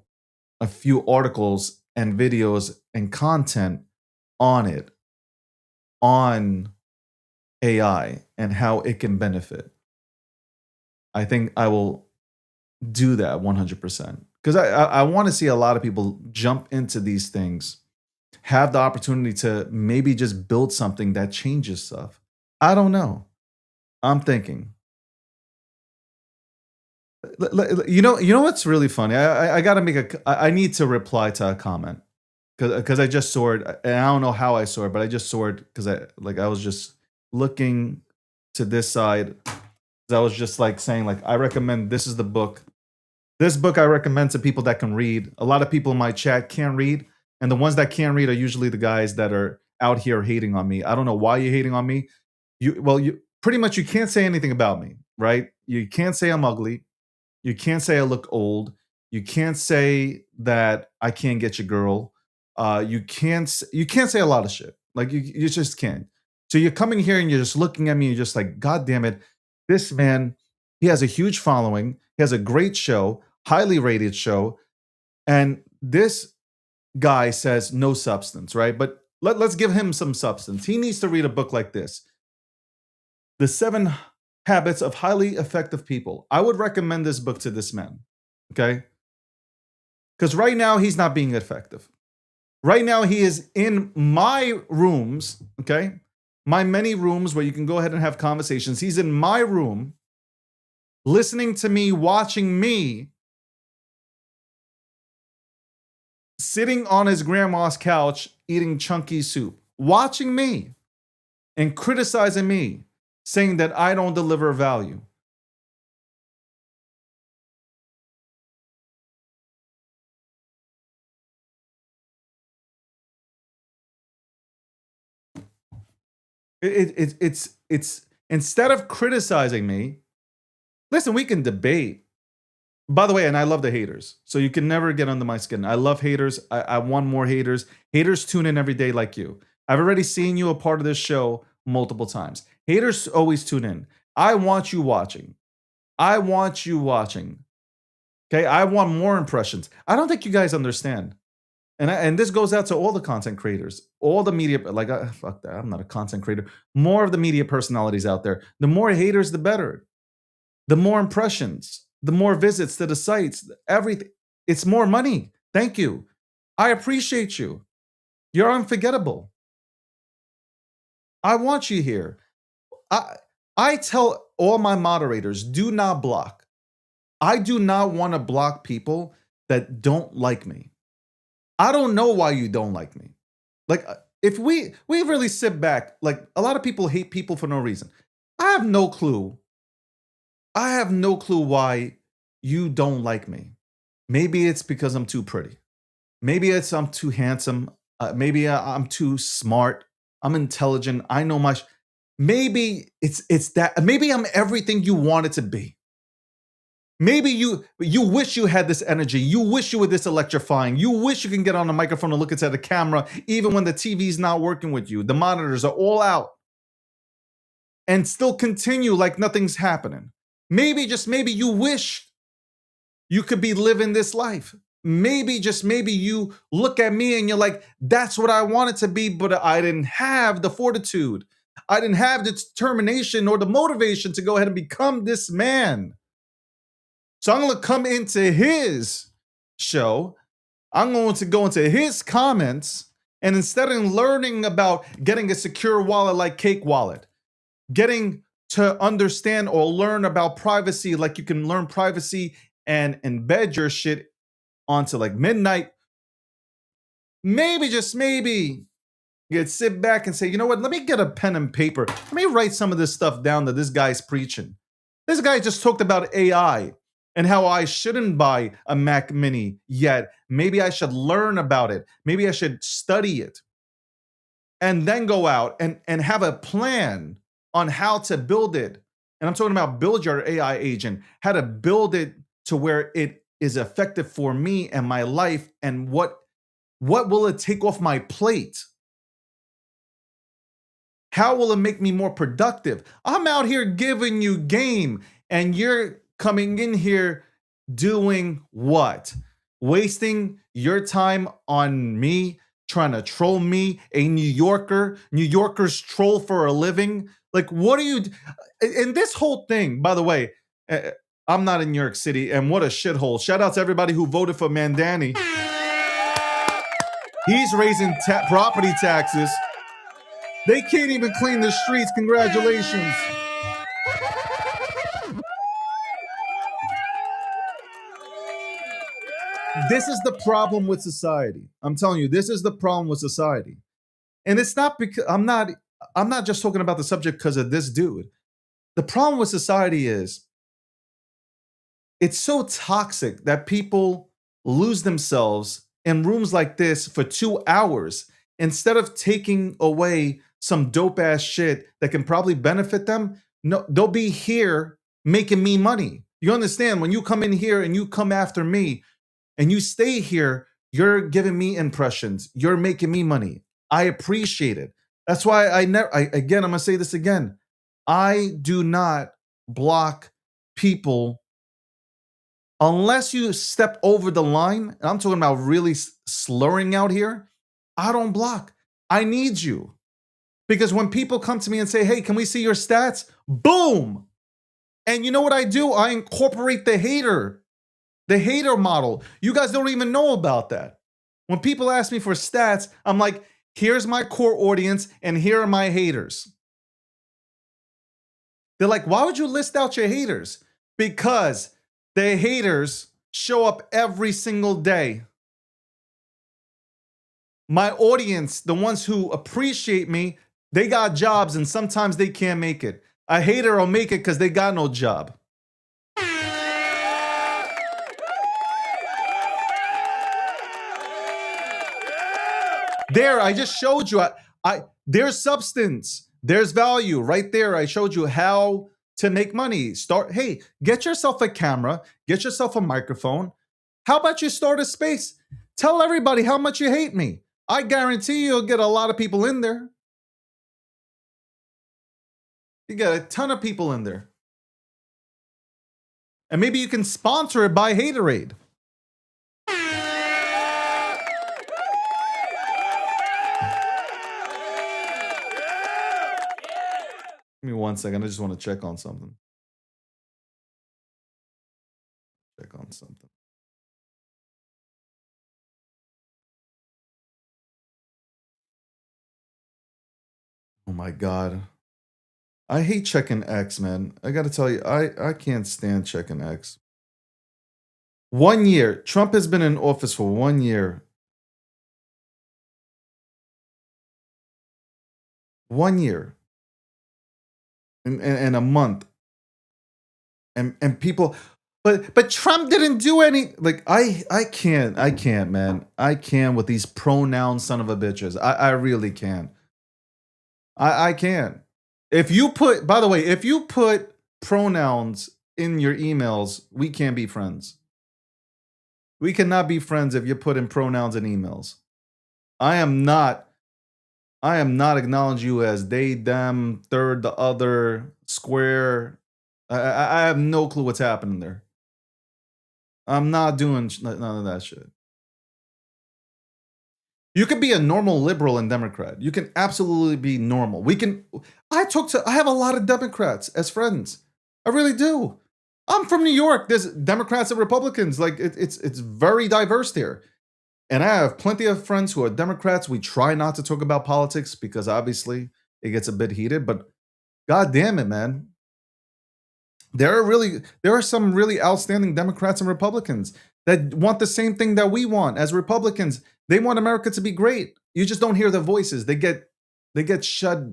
a few articles and videos and content on it, on AI and how it can benefit. I think I will do that 100% because I want to see a lot of people jump into these things, have the opportunity to maybe just build something that changes stuff. I don't know. I'm thinking. You know what's really funny? I got to make I need to reply to a comment because I just saw it, and I don't know how I saw it, but I just saw it because I was just looking to this side. I was just like saying like I recommend this is the book. This book I recommend to people that can read. A lot of people in my chat can't read, and the ones that can't read are usually the guys that are out here hating on me. I don't know why you're hating on me. You pretty much you can't say anything about me, right? You can't say I'm ugly. You can't say I look old. You can't say that I can't get your girl. You can't say a lot of shit. Like you just can't. So you're coming here and you're just looking at me and you're just like, God damn it. This man, he has a huge following. He has a great show. highly rated show, and this guy says no substance, right? But let's give him some substance. He needs to read a book like this, The 7 Habits of Highly Effective People. I would recommend this book to this man, okay? Because right now he's not being effective. Right now he is in my rooms, okay? My many rooms where you can go ahead and have conversations. He's in my room, listening to me, watching me, sitting on his grandma's couch, eating chunky soup, watching me and criticizing me, saying that I don't deliver value. It's instead of criticizing me, listen, we can debate. By the way, and I love the haters. So you can never get under my skin. I love haters. I want more haters. Haters tune in every day like you. I've already seen you a part of this show multiple times. Haters always tune in. I want you watching. I want you watching. Okay, I want more impressions. I don't think you guys understand. And this goes out to all the content creators, all the media. Like, fuck that. I'm not a content creator. More of the media personalities out there. The more haters, the better. The more impressions, the more visits to the sites, everything. It's more money. Thank you. I appreciate you. You're unforgettable. I want you here. I tell all my moderators, do not block. I do not want to block people that don't like me. I don't know why you don't like me. Like, if we really sit back, like, a lot of people hate people for no reason. I have no clue. I have no clue why you don't like me. Maybe it's because I'm too pretty. Maybe it's I'm too handsome. Maybe I'm too smart. I'm intelligent. I know my. Maybe it's that. Maybe I'm everything you wanted to be. Maybe you wish you had this energy. You wish you were this electrifying. You wish you can get on the microphone and look into the camera, even when the TV's not working with you. The monitors are all out, and still continue like nothing's happening. Maybe, just maybe, you wish you could be living this life. Maybe, just maybe, you look at me and you're like, that's what I wanted to be, but I didn't have the fortitude. I didn't have the determination or the motivation to go ahead and become this man. So I'm going to come into his show. I'm going to go into his comments. And instead of learning about getting a secure wallet like Cake Wallet, getting to understand or learn about privacy like you can learn privacy and embed your shit onto like Midnight, maybe, just maybe, you could sit back and say, you know what, let me get a pen and paper. Let me write some of this stuff down that this guy's preaching. This guy just talked about AI and how I shouldn't buy a Mac Mini yet. Maybe I should learn about it. Maybe I should study it. And then go out and have a plan on how to build it. And I'm talking about build your AI agent, how to build it to where it is effective for me and my life, and what will it take off my plate? How will it make me more productive? I'm out here giving you game, and you're coming in here doing what? Wasting your time on me, trying to troll me, a New Yorker. New Yorkers troll for a living. Like, what are you? And this whole thing, by the way, I'm not in New York City, and what a shithole. Shout out to everybody who voted for Mandani. He's raising property taxes. They can't even clean the streets. Congratulations. This is the problem with society. I'm telling you, this is the problem with society. And it's not because I'm not just talking about the subject because of this dude. The problem with society is it's so toxic that people lose themselves in rooms like this for 2 hours instead of taking away some dope ass shit that can probably benefit them. No, they'll be here making me money. You understand? When you come in here and you come after me and you stay here, you're giving me impressions. You're making me money. I appreciate it. That's why I'm going to say this again. I do not block people Unless you step over the line, and I'm talking about really slurring out here, I don't block. I need you. Because when people come to me and say, hey, can we see your stats? Boom. And you know what I do? I incorporate the hater model. You guys don't even know about that. When people ask me for stats, I'm like, here's my core audience and here are my haters. They're like, why would you list out your haters? Because the haters show up every single day. My audience, the ones who appreciate me, they got jobs and sometimes they can't make it. A hater will make it because they got no job. There, I just showed you. There's substance. There's value right there. I showed you how to make money. Hey, get yourself a camera. Get yourself a microphone. How about you start a space? Tell everybody how much you hate me. I guarantee you'll get a lot of people in there. You got a ton of people in there. And maybe you can sponsor it by Haterade. Give me 1 second. I just want to check on something. Oh my God. I hate checking X, man. I got to tell you, I can't stand checking X. 1 year. Trump has been in office for 1 year. 1 year. In a month. And people, but Trump didn't do any, like, I can't, man. I can't with these pronoun son of a bitches. I really can't. I can't. If you put, by the way, if you put pronouns in your emails, we can't be friends. We cannot be friends if you put in pronouns in emails. I am not acknowledging you as they, them, third, the other, square. I have no clue what's happening there. I'm not doing none of that shit. You can be a normal liberal and Democrat. You can absolutely be normal. I have a lot of Democrats as friends. I really do. I'm from New York. There's Democrats and Republicans. Like it's very diverse here. And I have plenty of friends who are Democrats. We try not to talk about politics because obviously it gets a bit heated, but God damn it, man. There are some really outstanding Democrats and Republicans that want the same thing that we want as Republicans. They want America to be great. You just don't hear their voices. They get shut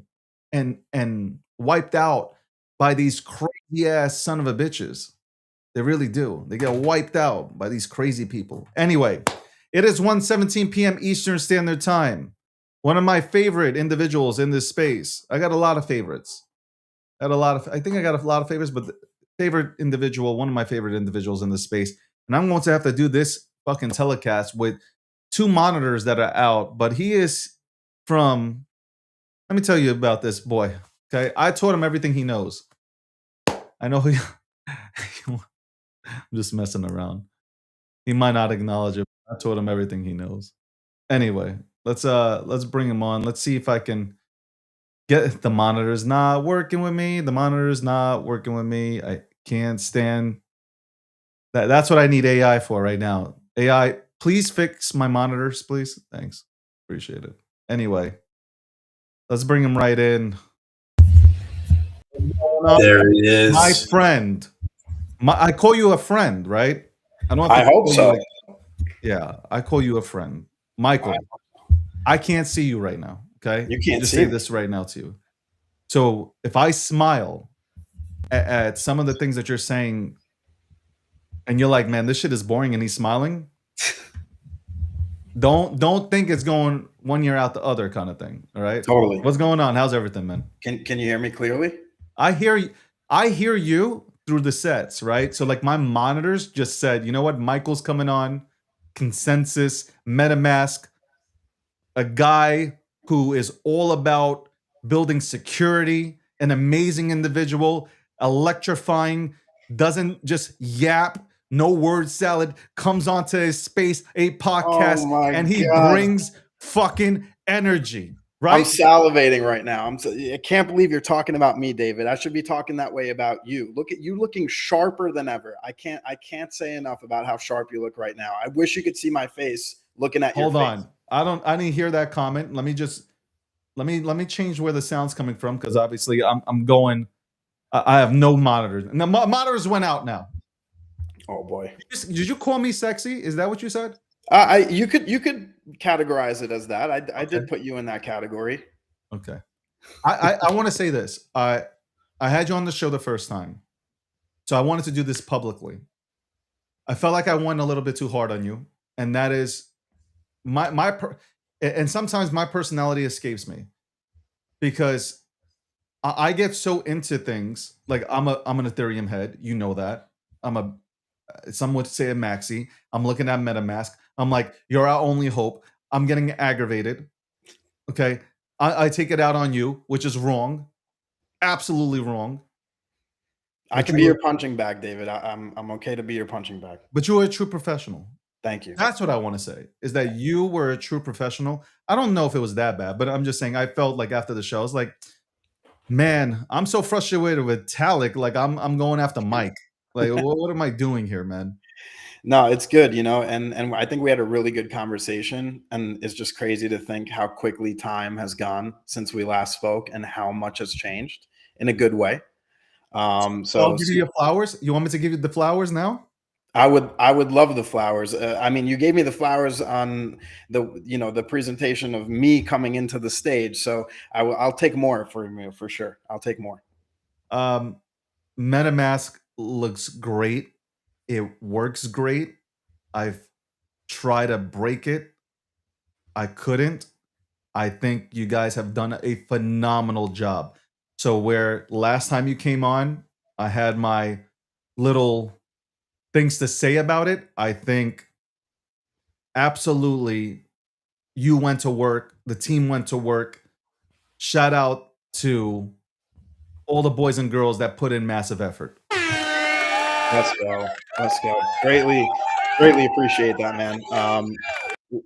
and wiped out by these crazy ass son of a bitches. They really do. They get wiped out by these crazy people. Anyway, it is 1:17 p.m. Eastern Standard Time. One of my favorite individuals in this space. I got a lot of favorites. I think I got a lot of favorites, but the favorite individual, one of my favorite individuals in this space. And I'm going to have to do this fucking telecast with 2 monitors that are out, but he is from, let me tell you about this boy. Okay. I taught him everything he knows. I know I'm just messing around. He might not acknowledge it. I taught him everything he knows. Anyway, let's bring him on. Let's see if I can get the monitors not working with me. The monitor's not working with me. I can't stand that. That's what I need AI for right now. AI, please fix my monitors, please. Thanks. Appreciate it. Anyway, let's bring him right in. There he is. My friend. I call you a friend, right? I hope so. Yeah, I call you a friend. Michael, I can't see you right now, okay? You can't just see say me. this right now to you. So if I smile at some of the things that you're saying and you're like, man, this shit is boring, and he's smiling, don't think it's going one year out the other kind of thing, all right? Totally. What's going on? How's everything, man? Can you hear me clearly? I hear you through the sets, right? So like my monitors just said, you know what? Michael's coming on, Consensus, MetaMask, a guy who is all about building security, an amazing individual, electrifying, doesn't just yap, No Word Salad comes onto his Space 8 podcast Oh my and he God. brings fucking energy, I'm right? salivating right now. I can't believe you're talking about me, David. I should be talking that way about you. Look at you looking sharper than ever. I can't say enough about how sharp you look right now. I wish you could see my face looking at your Hold face. on. I didn't hear that comment. Let me change where the sound's coming from because obviously I'm going. I have no monitors. And the monitors went out now. Oh boy. Did you call me sexy? Is that what you said? You could categorize it as that. I Okay. did put you in that category. Okay. I want to say this. I had you on the show the first time, so I wanted to do this publicly. I felt like I went a little bit too hard on you, and that is and sometimes my personality escapes me because I get so into things. Like I'm an Ethereum head, you know that. Some would say a maxi. I'm looking at MetaMask. I'm like, you're our only hope. I'm getting aggravated. Okay. I take it out on you, which is wrong. Absolutely wrong. I can be your punching bag, David. I'm okay to be your punching bag. But you were a true professional. Thank you. That's what I want to say, is that you were a true professional. I don't know if it was that bad, but I'm just saying I felt like after the show, I was like, man, I'm so frustrated with Talik. Like I'm going after Mike. Like, what am I doing here, man? No, it's good, and I think we had a really good conversation, and it's just crazy to think how quickly time has gone since we last spoke and how much has changed in a good way. So I'll give you your flowers. You want me to give you the flowers now? I would love the flowers. I mean, you gave me the flowers on the presentation of me coming into the stage, so I'll take more from you for sure. I'll take more. MetaMask looks great. It works great. I've tried to break it. I couldn't. I think you guys have done a phenomenal job. So where last time you came on, I had my little things to say about it. I think absolutely you went to work. The team went to work. Shout out to all the boys and girls that put in massive effort. Let's go. Let's go. Greatly appreciate that, man.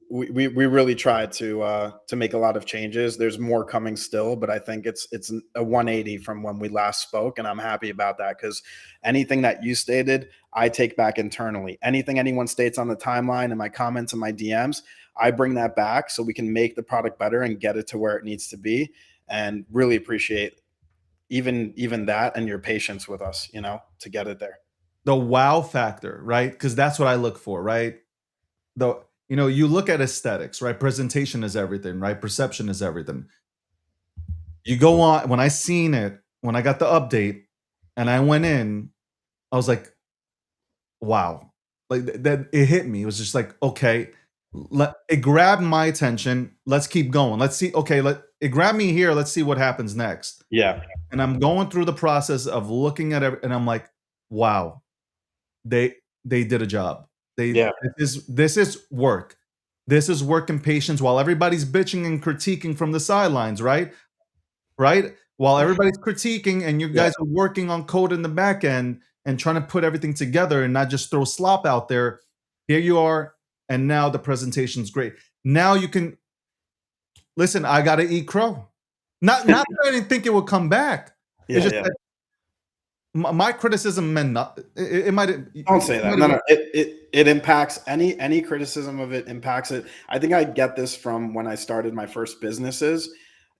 We really tried to make a lot of changes. There's more coming still, but I think it's a 180 from when we last spoke, and I'm happy about that because anything that you stated, I take back internally. Anything anyone states on the timeline and my comments and my DMs, I bring that back so we can make the product better and get it to where it needs to be. And really appreciate even that and your patience with us, to get it there. The wow factor, right? Because that's what I look for, right? You look at aesthetics, right? Presentation is everything, right? Perception is everything. You go on, when I seen it, when I got the update and I went in, I was like, wow. Like that it hit me. It was just like, okay, it grabbed my attention. Let's keep going. Let's see. Okay, it grabbed me here. Let's see what happens next. Yeah. And I'm going through the process of looking at it, and I'm like, wow. They did a job. This is work. This is work and patience while everybody's bitching and critiquing from the sidelines, right? Right? While everybody's critiquing and you guys are working on code in the back end and trying to put everything together and not just throw slop out there. Here you are, and now the presentation's great. Now you can listen, I gotta eat crow. Not that I didn't think it would come back. It's just that my criticism meant nothing. It might. Don't say that. No. It impacts any criticism of it impacts it. I think I get this from when I started my first businesses.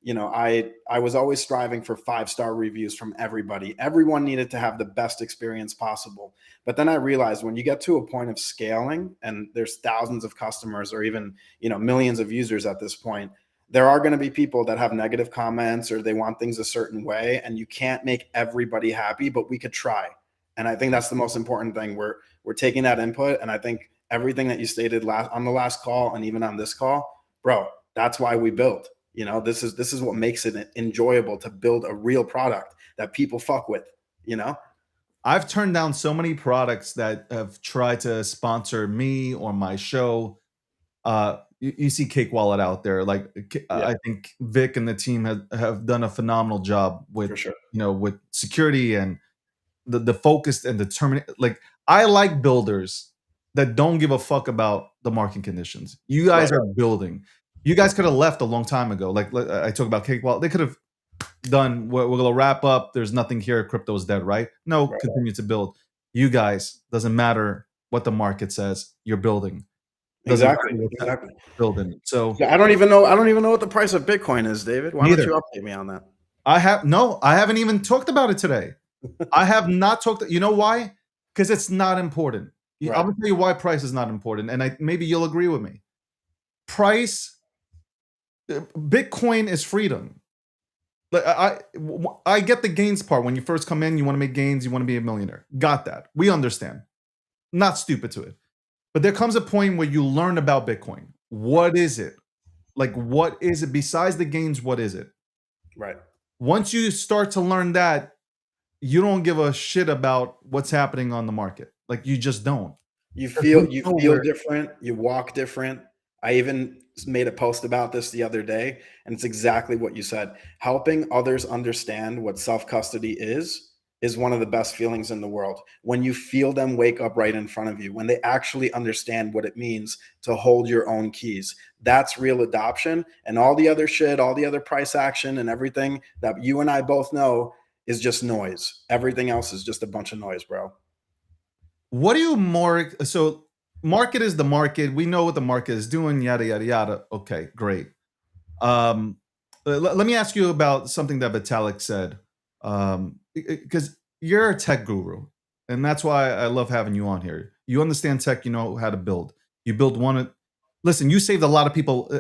I was always striving for 5-star reviews from everybody. Everyone needed to have the best experience possible. But then I realized when you get to a point of scaling and there's thousands of customers or even, millions of users at this point, there are going to be people that have negative comments or they want things a certain way, and you can't make everybody happy, but we could try. And I think that's the most important thing. We're taking that input, and I think everything that you stated on the last call and even on this call, bro, that's why we built. This is what makes it enjoyable to build a real product that people fuck with. I've turned down so many products that have tried to sponsor me or my show. You see Cake Wallet out there. I think Vic and the team have done a phenomenal job with, For sure. with security and the focus and determination. Like I like builders that don't give a fuck about the market conditions. You guys Right. are building. You guys could have left a long time ago. Like I talk about Cakewallet, they could have done. We're gonna wrap up. There's nothing here. Crypto's dead, right? No, Right. continue to build. You guys, doesn't matter what the market says. You're building. Doesn't Exactly. matter what's Exactly. building. So Yeah, I don't even know. I don't even know what the price of Bitcoin is, David. Why Neither. don't you update me on that? I haven't even talked about it today. I have not talked. You know why? Because it's not important. Right. I'm gonna tell you why price is not important, and maybe you'll agree with me. Price, Bitcoin is freedom. Like I get the gains part. When you first come in, you want to make gains, you want to be a millionaire. Got that. We understand. Not stupid to it. But there comes a point where you learn about Bitcoin. What is it? Like, what is it? Besides the gains, what is it? Right. Once you start to learn that, you don't give a shit about what's happening on the market. Like, you just don't. You Because feel we you know feel where- different. You walk different. I even made a post about this the other day, and it's exactly what you said. Helping others understand what self-custody is one of the best feelings in the world. When you feel them wake up right in front of you, when they actually understand what it means to hold your own keys. That's real adoption. And all the other shit, all the other price action and everything that you and I both know is just noise. Everything else is just a bunch of noise, bro. What do you more? So, market is the market. We know what the market is doing. Yada yada yada. Okay, great. Let me ask you about something that Vitalik said, because you're a tech guru, and that's why I love having you on here. You understand tech. You know how to build. You build one. Listen, you saved a lot of people.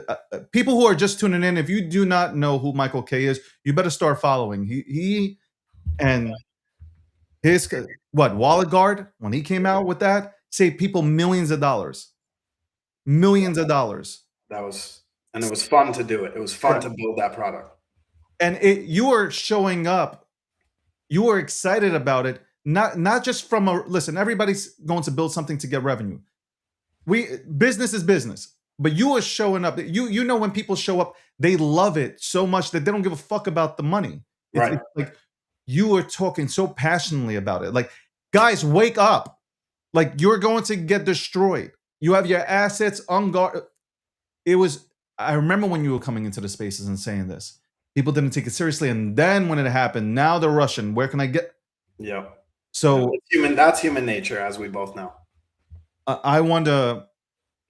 People who are just tuning in. If you do not know who Michael K is, you better start following. He and his Wallet Guard, when he came out with that, saved people millions of dollars. Millions of dollars. That was, and it was fun to do it. It was fun to build that product. And you were showing up, you were excited about it, not just from a listen, everybody's going to build something to get revenue. Business is business. But you were showing up. You know when people show up, they love it so much that they don't give a fuck about the money. Right. It's like you were talking so passionately about it. Like, guys, wake up. Like, you're going to get destroyed. You have your assets on guard. I remember when you were coming into the spaces and saying this. People didn't take it seriously. And then when it happened, now they're rushing. Where can I get? Yeah. So that's human nature, as we both know. I want to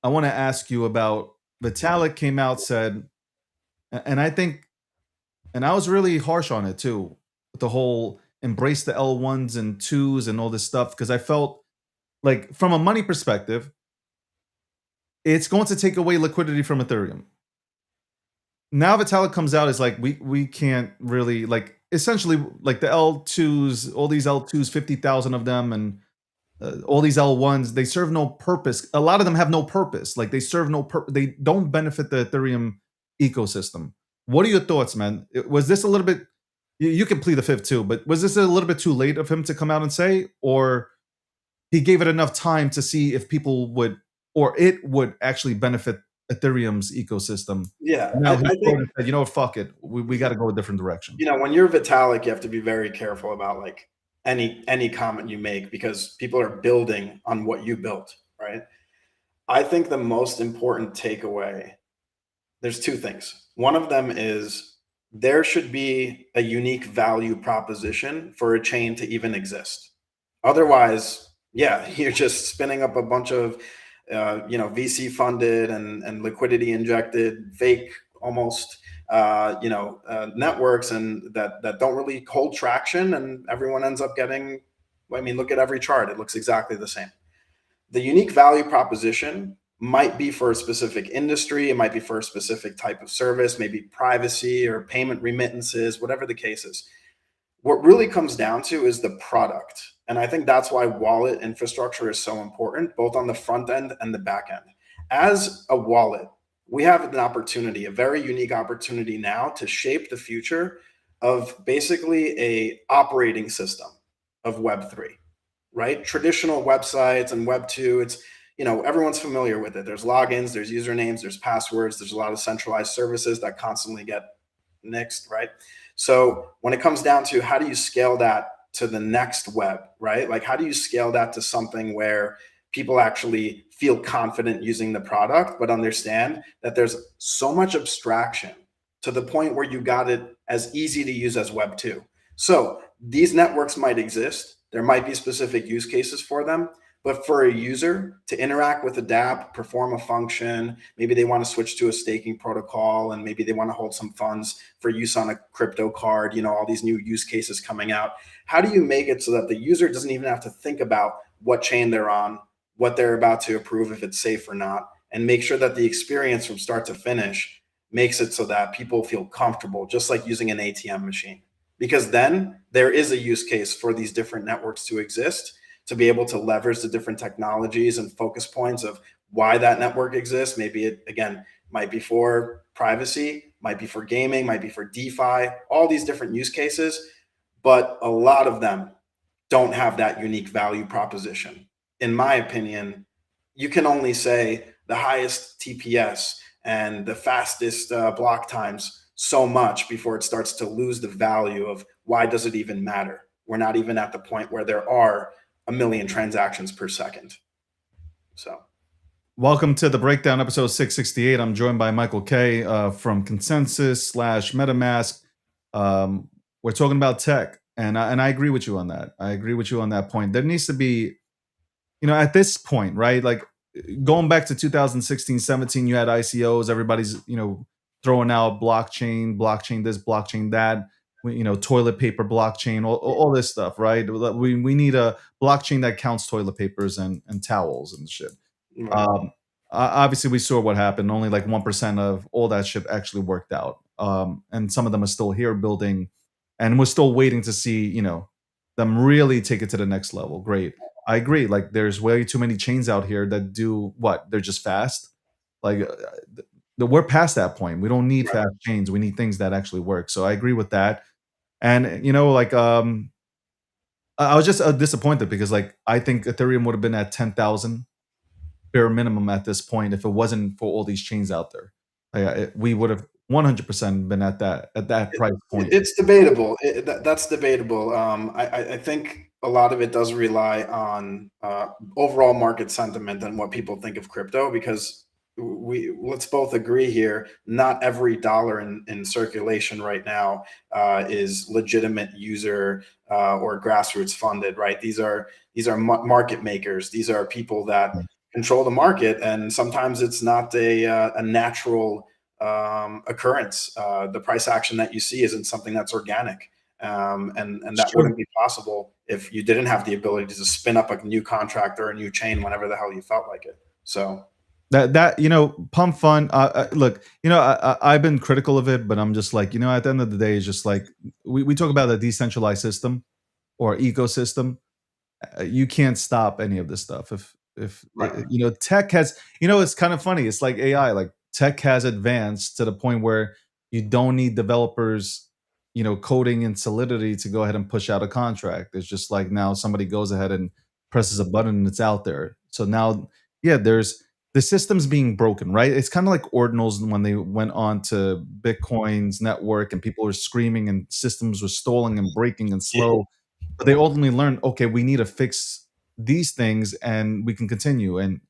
ask you about Vitalik came out, said, and I think, and I was really harsh on it too, the whole embrace the L1s and 2s and all this stuff, because I felt like from a money perspective, it's going to take away liquidity from Ethereum. Now Vitalik comes out, is like, we can't really, like, essentially, like the L2s, all these L2s, 50,000 of them, and all these L1s, they serve no purpose. A lot of them have no purpose. Like, they serve no purpose. They don't benefit the Ethereum ecosystem. What are your thoughts, man? Was this a little bit, you can plead the fifth too, but was this a little bit too late of him to come out and say, or he gave it enough time to see if people would, or it would actually benefit Ethereum's ecosystem? Yeah. Now I he think, said, you know what, fuck it. We got to go a different direction. when you're Vitalik, you have to be very careful about like any comment you make, because people are building on what you built, right? I think the most important takeaway, there's two things. One of them is there should be a unique value proposition for a chain to even exist. Otherwise, yeah, you're just spinning up a bunch of VC funded and liquidity injected fake almost networks, and that don't really hold traction, and everyone ends up getting, I mean, look at every chart, it looks exactly the same. The unique value proposition might be for a specific industry, it might be for a specific type of service, maybe privacy or payment remittances, whatever the case is. What really comes down to is the product. And I think that's why wallet infrastructure is so important, both on the front end and the back end. As a wallet, we have an opportunity, a very unique opportunity now to shape the future of basically a operating system of Web3, right? Traditional websites and Web2, it's, everyone's familiar with it. There's logins, there's usernames, there's passwords, there's a lot of centralized services that constantly get nixed, right? So when it comes down to how do you scale that to the next web, right? Like, how do you scale that to something where people actually feel confident using the product, but understand that there's so much abstraction to the point where you got it as easy to use as Web 2. So these networks might exist. There might be specific use cases for them, but for a user to interact with a dApp, perform a function, maybe they want to switch to a staking protocol, and maybe they want to hold some funds for use on a crypto card, all these new use cases coming out. How do you make it so that the user doesn't even have to think about what chain they're on, what they're about to approve, if it's safe or not, and make sure that the experience from start to finish makes it so that people feel comfortable, just like using an ATM machine? Because then there is a use case for these different networks to exist, to be able to leverage the different technologies and focus points of why that network exists. Maybe it, again, might be for privacy, might be for gaming, might be for DeFi, all these different use cases. But a lot of them don't have that unique value proposition. In my opinion, you can only say the highest TPS and the fastest block times so much before it starts to lose the value of why does it even matter? We're not even at the point where there are a million transactions per second. So, welcome to the Breakdown, episode 668. I'm joined by Michael K from Consensus / MetaMask. We're talking about tech, and I agree with you on that. I agree with you on that point. There needs to be, at this point, right? Like going back to 2016, 17, you had ICOs. Everybody's, throwing out blockchain this, blockchain that. Toilet paper blockchain, all this stuff, right? We need a blockchain that counts toilet papers and towels and shit. right. Obviously, we saw what happened. Only like 1% of all that shit actually worked out. And some of them are still here building, and we're still waiting to see, them really take it to the next level. Great. I agree. Like there's way too many chains out here that do what? They're just fast. Like we're past that point. We don't need fast chains. We need things that actually work. So I agree with that. And I was just disappointed because I think Ethereum would have been at 10,000 bare minimum at this point if it wasn't for all these chains out there. We would have 100% been at that price point. It's debatable. That's debatable. I think a lot of it does rely on overall market sentiment and what people think of crypto, because let's both agree here, not every dollar in circulation right now is legitimate user or grassroots funded, right? These are market makers. These are people that control the market, and sometimes it's not a natural occurrence. The price action that you see isn't something that's organic, and that wouldn't be possible if you didn't have the ability to just spin up a new contract or a new chain whenever the hell you felt like it. So that pump fund. Look, I've been critical of it, but I'm just like, at the end of the day, it's just like we talk about a decentralized system or ecosystem. You can't stop any of this stuff. If tech has, it's kind of funny. It's like AI. Like tech has advanced to the point where you don't need developers, coding in Solidity to go ahead and push out a contract. It's just like now somebody goes ahead and presses a button and it's out there. So now, the system's being broken, right? It's kind of like ordinals when they went on to Bitcoin's network and people were screaming and systems were stalling and breaking and slow. But they ultimately learned, okay, we need to fix these things and we can continue. And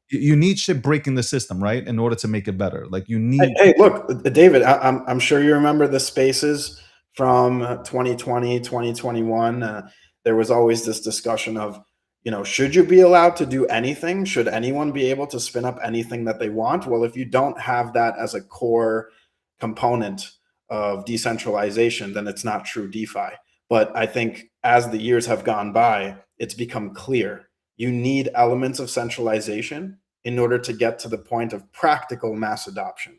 you need shit breaking the system, right? In order to make it better. Like you need. Hey, look, David, I'm sure you remember the spaces from 2020, 2021. There was always this discussion of, should you be allowed to do anything? Should anyone be able to spin up anything that they want? Well, if you don't have that as a core component of decentralization, then it's not true DeFi. But I think as the years have gone by, it's become clear you need elements of centralization in order to get to the point of practical mass adoption.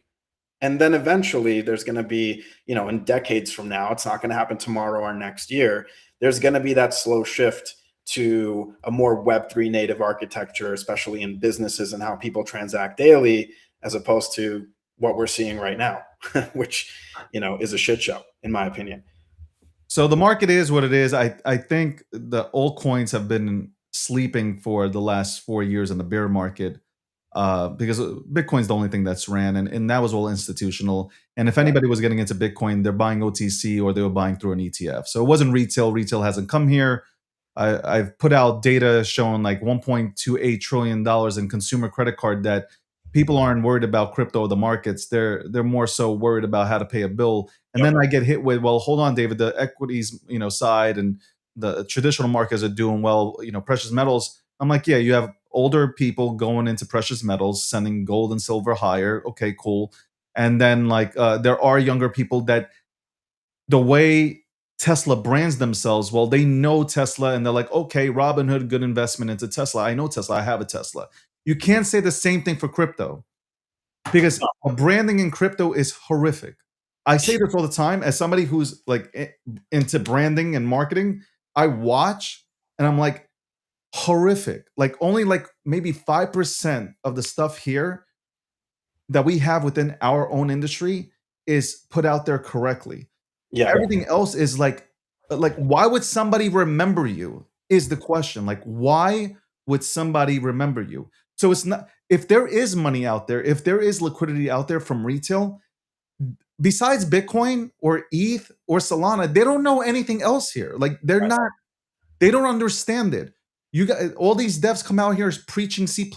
And then eventually there's going to be, in decades from now, it's not going to happen tomorrow or next year. There's going to be that slow shift to a more Web3 native architecture, especially in businesses and how people transact daily, as opposed to what we're seeing right now, which, is a shit show, in my opinion. So the market is what it is. I think the altcoins have been sleeping for the last 4 years in the bear market. because Bitcoin's the only thing that's ran, and that was all institutional. And if anybody was getting into Bitcoin, they're buying OTC or they were buying through an ETF. So it wasn't retail. Retail hasn't come here. I've put out data showing like $1.28 trillion in consumer credit card debt. People aren't worried about crypto or the markets. They're more so worried about how to pay a bill. And then I get hit with, well, hold on, David, the equities, side and the traditional markets are doing well, precious metals. I'm like, yeah, you have older people going into precious metals, sending gold and silver higher. Okay, cool. And then like there are younger people that the way Tesla brands themselves, well, they know Tesla and they're like, okay, Robinhood, good investment into Tesla. I know Tesla. I have a Tesla. You can't say the same thing for crypto because the branding in crypto is horrific. I say this all the time as somebody who's like into branding and marketing. I watch and I'm like, horrific. Like only like maybe 5% of the stuff here that we have within our own industry is put out there correctly. Yeah. Everything else is like why would somebody remember you is the question. Like why would somebody remember you? So it's not, if there is money out there, if there is liquidity out there from retail, besides Bitcoin or ETH or Solana, they don't know anything else here. Like they're not, they don't understand it. You got all these devs come out here preaching C++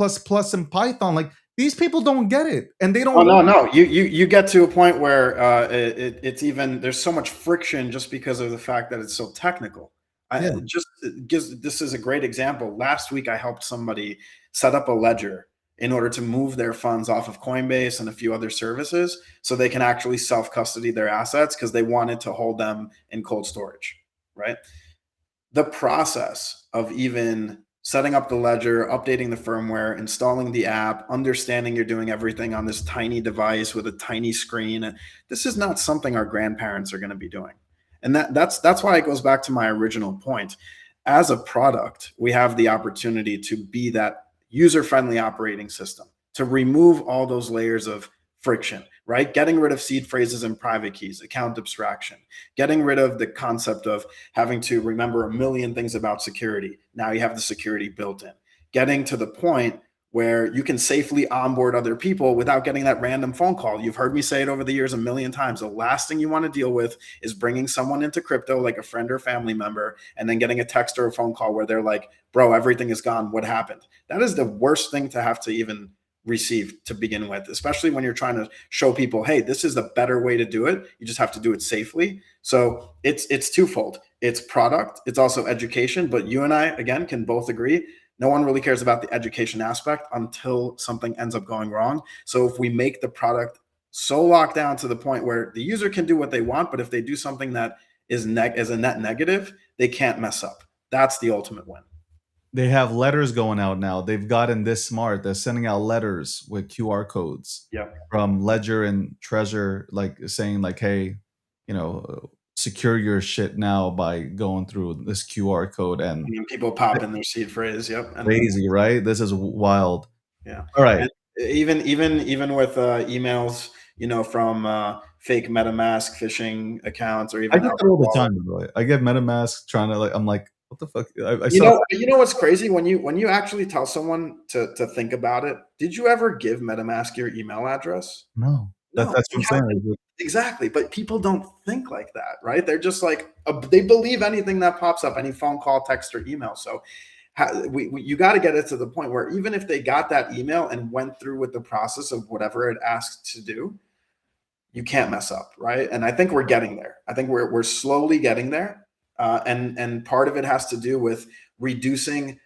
and Python. Like these people don't get it, and they don't. Oh no. You get to a point where it's even there's so much friction just because of the fact that it's so technical. This is a great example. Last week I helped somebody set up a ledger in order to move their funds off of Coinbase and a few other services so they can actually self-custody their assets because they wanted to hold them in cold storage, right? The process of even setting up the ledger, updating the firmware, installing the app, understanding you're doing everything on this tiny device with a tiny screen. This is not something our grandparents are going to be doing. And that's why it goes back to my original point. As a product, we have the opportunity to be that user-friendly operating system, to remove all those layers of friction, right? Getting rid of seed phrases and private keys, account abstraction, getting rid of the concept of having to remember a million things about security. Now you have the security built in. Getting to the point where you can safely onboard other people without getting that random phone call. You've heard me say it over the years a million times. The last thing you want to deal with is bringing someone into crypto, like a friend or family member, and then getting a text or a phone call where they're like, bro, everything is gone. What happened? That is the worst thing to have to even receive to begin with, especially when you're trying to show people, hey, this is the better way to do it. You just have to do it safely. So it's twofold. It's product, it's also education. But you and I, again, can both agree, no one really cares about the education aspect until something ends up going wrong. So if we make the product so locked down to the point where the user can do what they want, but if they do something that is a net negative, they can't mess up. That's the ultimate win. They have letters going out now. They've gotten this smart. They're sending out letters with QR codes from Ledger and Trezor, like saying like, hey, secure your shit now by going through this QR code. And people pop in their seed phrase. Crazy, right? This is wild. Yeah. All right. And even with emails, from fake MetaMask phishing accounts, or even I get that all the time, by the way. I get MetaMask trying to I'm like, what the fuck? You know what's crazy when you actually tell someone to think about it. Did you ever give MetaMask your email address? No. That's what I'm saying. Exactly. But people don't think like that, right? They're just like, they believe anything that pops up, any phone call, text, or email. So you got to get it to the point where even if they got that email and went through with the process of whatever it asked to do, you can't mess up, right? And I think we're getting there. I think we're slowly getting there. And part of it has to do with reducing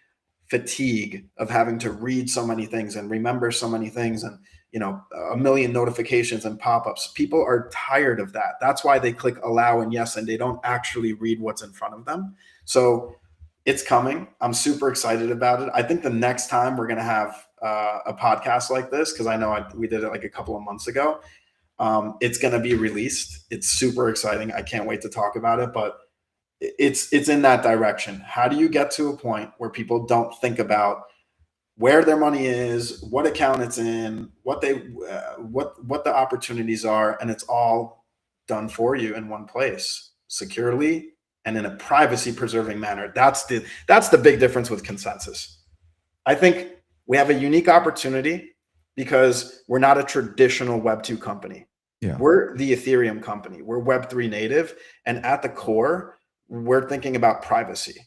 fatigue of having to read so many things and remember so many things and a million notifications and pop-ups. People are tired of that. That's why they click allow and yes, and they don't actually read what's in front of them. So it's coming. I'm super excited about it. I think the next time we're going to have a podcast like this, because I know we did it like a couple of months ago, it's going to be released. It's super exciting. I can't wait to talk about it, but it's in that direction. How do you get to a point where people don't think about where their money is, what account it's in, what the opportunities are, and it's all done for you in one place, securely and in a privacy preserving manner. That's the big difference with Consensus. I think we have a unique opportunity because we're not a traditional Web 2 company. Yeah. We're the Ethereum company. We're Web3 native. And at the core, we're thinking about privacy,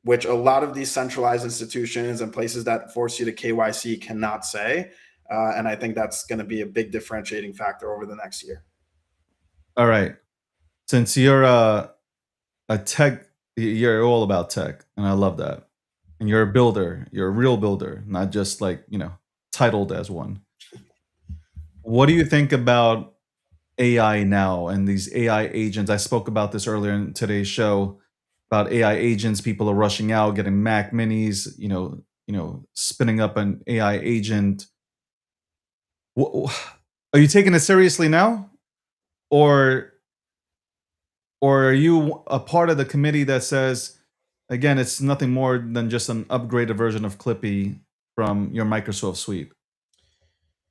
which a lot of these centralized institutions and places that force you to KYC cannot say. And I think that's going to be a big differentiating factor over the next year. All right. Since you're a tech, you're all about tech, and I love that. And you're a builder. You're a real builder, not just like, titled as one. What do you think about AI now and these AI agents? I spoke about this earlier in today's show about AI agents. People are rushing out, getting Mac Minis, spinning up an AI agent. Are you taking it seriously now, or are you a part of the committee that says, again, it's nothing more than just an upgraded version of Clippy from your Microsoft suite?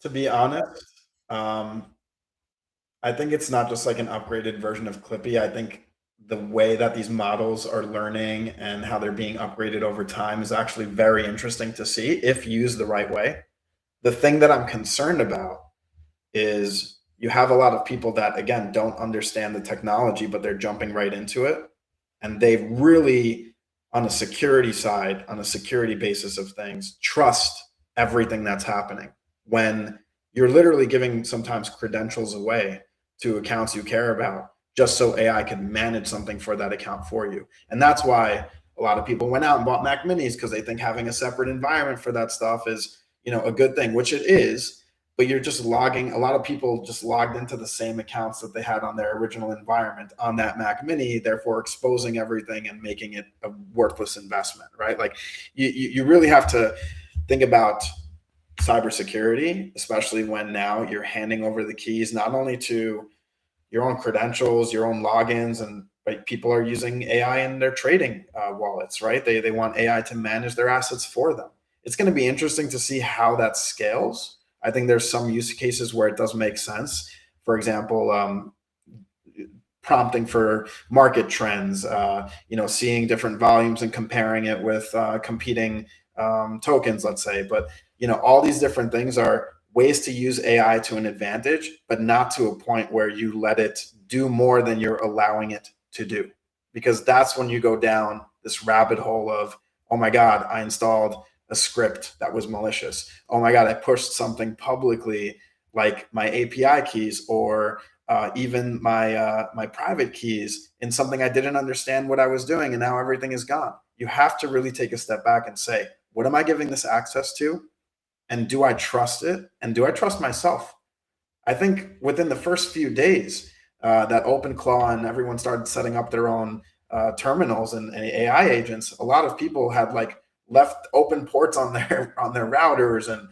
To be honest, I think it's not just like an upgraded version of Clippy. I think the way that these models are learning and how they're being upgraded over time is actually very interesting to see if used the right way. The thing that I'm concerned about is you have a lot of people that, again, don't understand the technology, but they're jumping right into it. And they really, on a security side, on a security basis of things, trust everything that's happening when you're literally giving sometimes credentials away to accounts you care about just so AI can manage something for that account for you. And that's why a lot of people went out and bought Mac Minis, because they think having a separate environment for that stuff is, a good thing, which it is. But you're just logging. A lot of people just logged into the same accounts that they had on their original environment on that Mac Mini, therefore exposing everything and making it a worthless investment, right? Like you really have to think about cybersecurity, especially when now you're handing over the keys not only to your own credentials, your own logins, and right, people are using AI in their trading wallets, right? They want AI to manage their assets for them. It's going to be interesting to see how that scales. I think there's some use cases where it does make sense. For example, prompting for market trends, seeing different volumes and comparing it with competing tokens, let's say. But, all these different things are ways to use AI to an advantage, but not to a point where you let it do more than you're allowing it to do. Because that's when you go down this rabbit hole of, oh my God, I installed a script that was malicious. Oh my God, I pushed something publicly like my API keys or even my private keys in something I didn't understand what I was doing, and now everything is gone. You have to really take a step back and say, what am I giving this access to? And do I trust it? And do I trust myself? I think within the first few days that OpenClaw and everyone started setting up their own terminals and AI agents, a lot of people had left open ports on their routers, and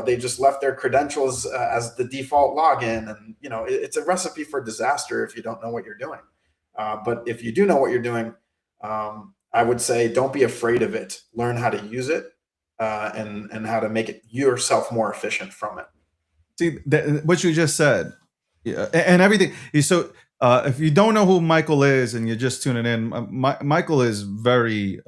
they just left their credentials as the default login, and it's a recipe for disaster if you don't know what you're doing. But if you do know what you're doing, I would say don't be afraid of it. Learn how to use it and how to make it yourself more efficient from it. See what you just said, yeah, and everything. So if you don't know who Michael is and you're just tuning in, Michael is very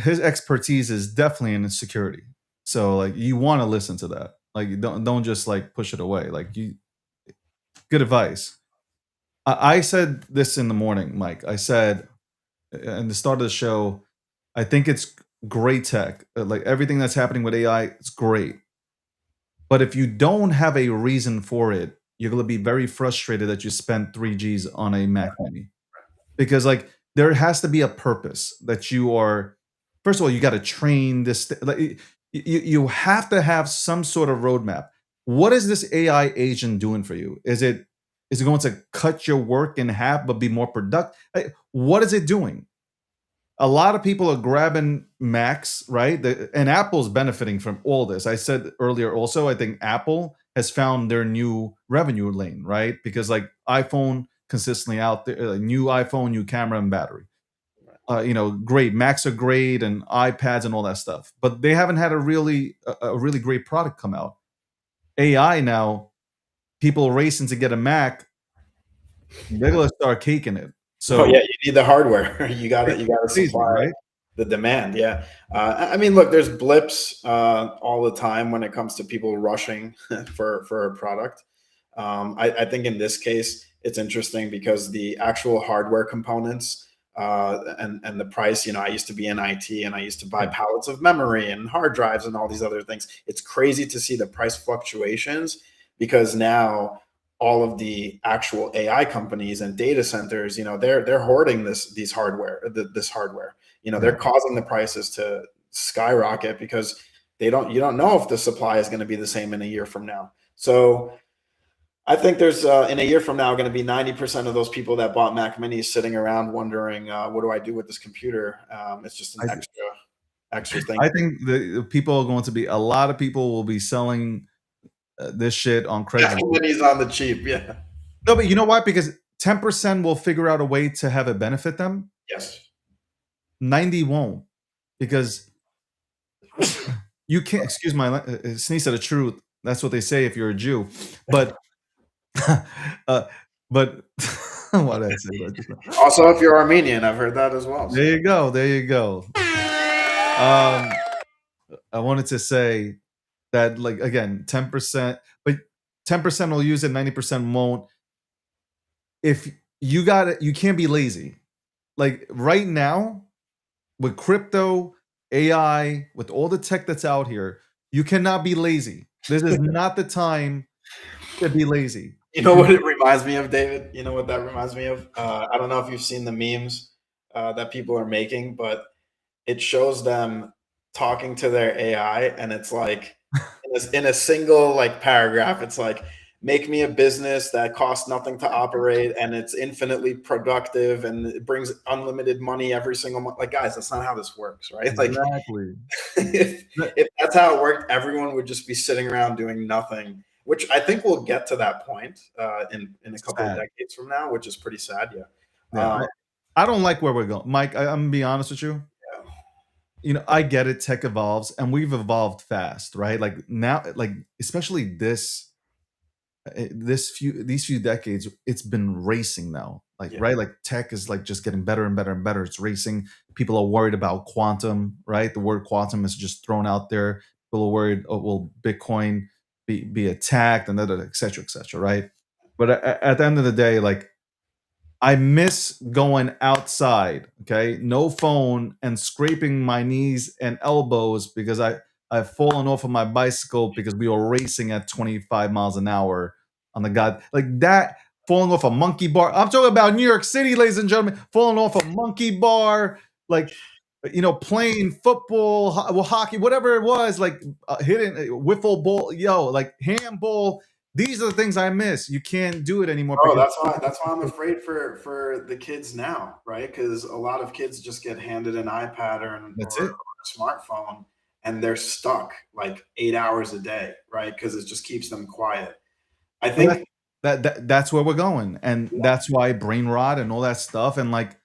his expertise is definitely in security. So you want to listen to that. Don't just push it away. Good advice. I said this in the morning, Mike. I said in the start of the show, I think it's great tech. Everything that's happening with AI, it's great. But if you don't have a reason for it, you're going to be very frustrated that you spent 3Gs on a Mac Mini. Because there has to be a purpose that you are. First of all, you got to train this. You have to have some sort of roadmap. What is this AI agent doing for you? Is it going to cut your work in half but be more productive? What is it doing? A lot of people are grabbing Macs, right? And Apple's benefiting from all this. I said earlier also, I think Apple has found their new revenue lane, right? Because iPhone consistently out there, new iPhone, new camera and battery. Great. Macs are great, and iPads and all that stuff. But they haven't had a really great product come out. AI now, people racing to get a Mac, they're gonna start caking it. So yeah, you need the hardware. you gotta supply, right? The demand, yeah. I mean, look, there's blips all the time when it comes to people rushing for a product. I think in this case, it's interesting because the actual hardware components and the price. I used to be in IT and I used to buy Yeah. pallets of memory and hard drives and all these other things. It's crazy to see the price fluctuations because now all of the actual AI companies and data centers, they're hoarding this hardware. They're Yeah. causing the prices to skyrocket because you don't know if the supply is going to be the same in a year from now. So I think there's in a year from now going to be 90% of those people that bought Mac Minis sitting around wondering, what do I do with this computer? It's just an I, extra thing. I think the people are going to be, a lot of people will be selling this shit on Mac Craigslist. Minis on the cheap, yeah. No, but you know why? Because 10% will figure out a way to have it benefit them. Yes. 90 won't, because you can't. Excuse my sneeze at the truth. That's what they say if you're a Jew. But, uh, but what did I say? That just now? Also, if you're Armenian, I've heard that as well. There you go. There you go. I wanted to say that, like, again, 10%, but 10% will use it, 90% won't. If you got it, you can't be lazy. Like right now, with crypto, AI, with all the tech that's out here, you cannot be lazy. This is not the time to be lazy. You know what it reminds me of, David? You know what that reminds me of? I don't know if you've seen the memes that people are making, but it shows them talking to their AI, and it's like in a single like paragraph, it's like, make me a business that costs nothing to operate and it's infinitely productive and it brings unlimited money every single month. Like, guys, that's not how this works, right? Like, Exactly. if that's how it worked, everyone would just be sitting around doing nothing. Which I think we'll get to that point in a couple of Sad. decades from now, which is pretty sad. Yeah. Yeah, I don't like where we're going, Mike. I'm gonna be honest with you. I get it. Tech evolves, and we've evolved fast, right? Like now, like especially these few decades, it's been racing now. Like Yeah. right, like tech is like just getting better and better and better. It's racing. People are worried about quantum, right? The word quantum is just thrown out there. People are worried, oh, will Bitcoin be attacked, and et cetera, right? But at the end of the day, like I miss going outside, okay? No phone and scraping my knees and elbows because I've fallen off of my bicycle because we were racing at 25 miles an hour on the god, like that, falling off a monkey bar. I'm talking about New York City, ladies and gentlemen, falling off a monkey bar, like playing football, hockey, whatever it was, like hitting wiffle ball, like handball. These are the things I miss. You can't do it anymore. Oh, because that's why I'm afraid for the kids now, right? Because a lot of kids just get handed an iPad That's or it. a smartphone, and they're stuck like 8 hours a day, right? Because it just keeps them quiet. I Well, think that's where we're going, and that's why brain rot and all that stuff. And like,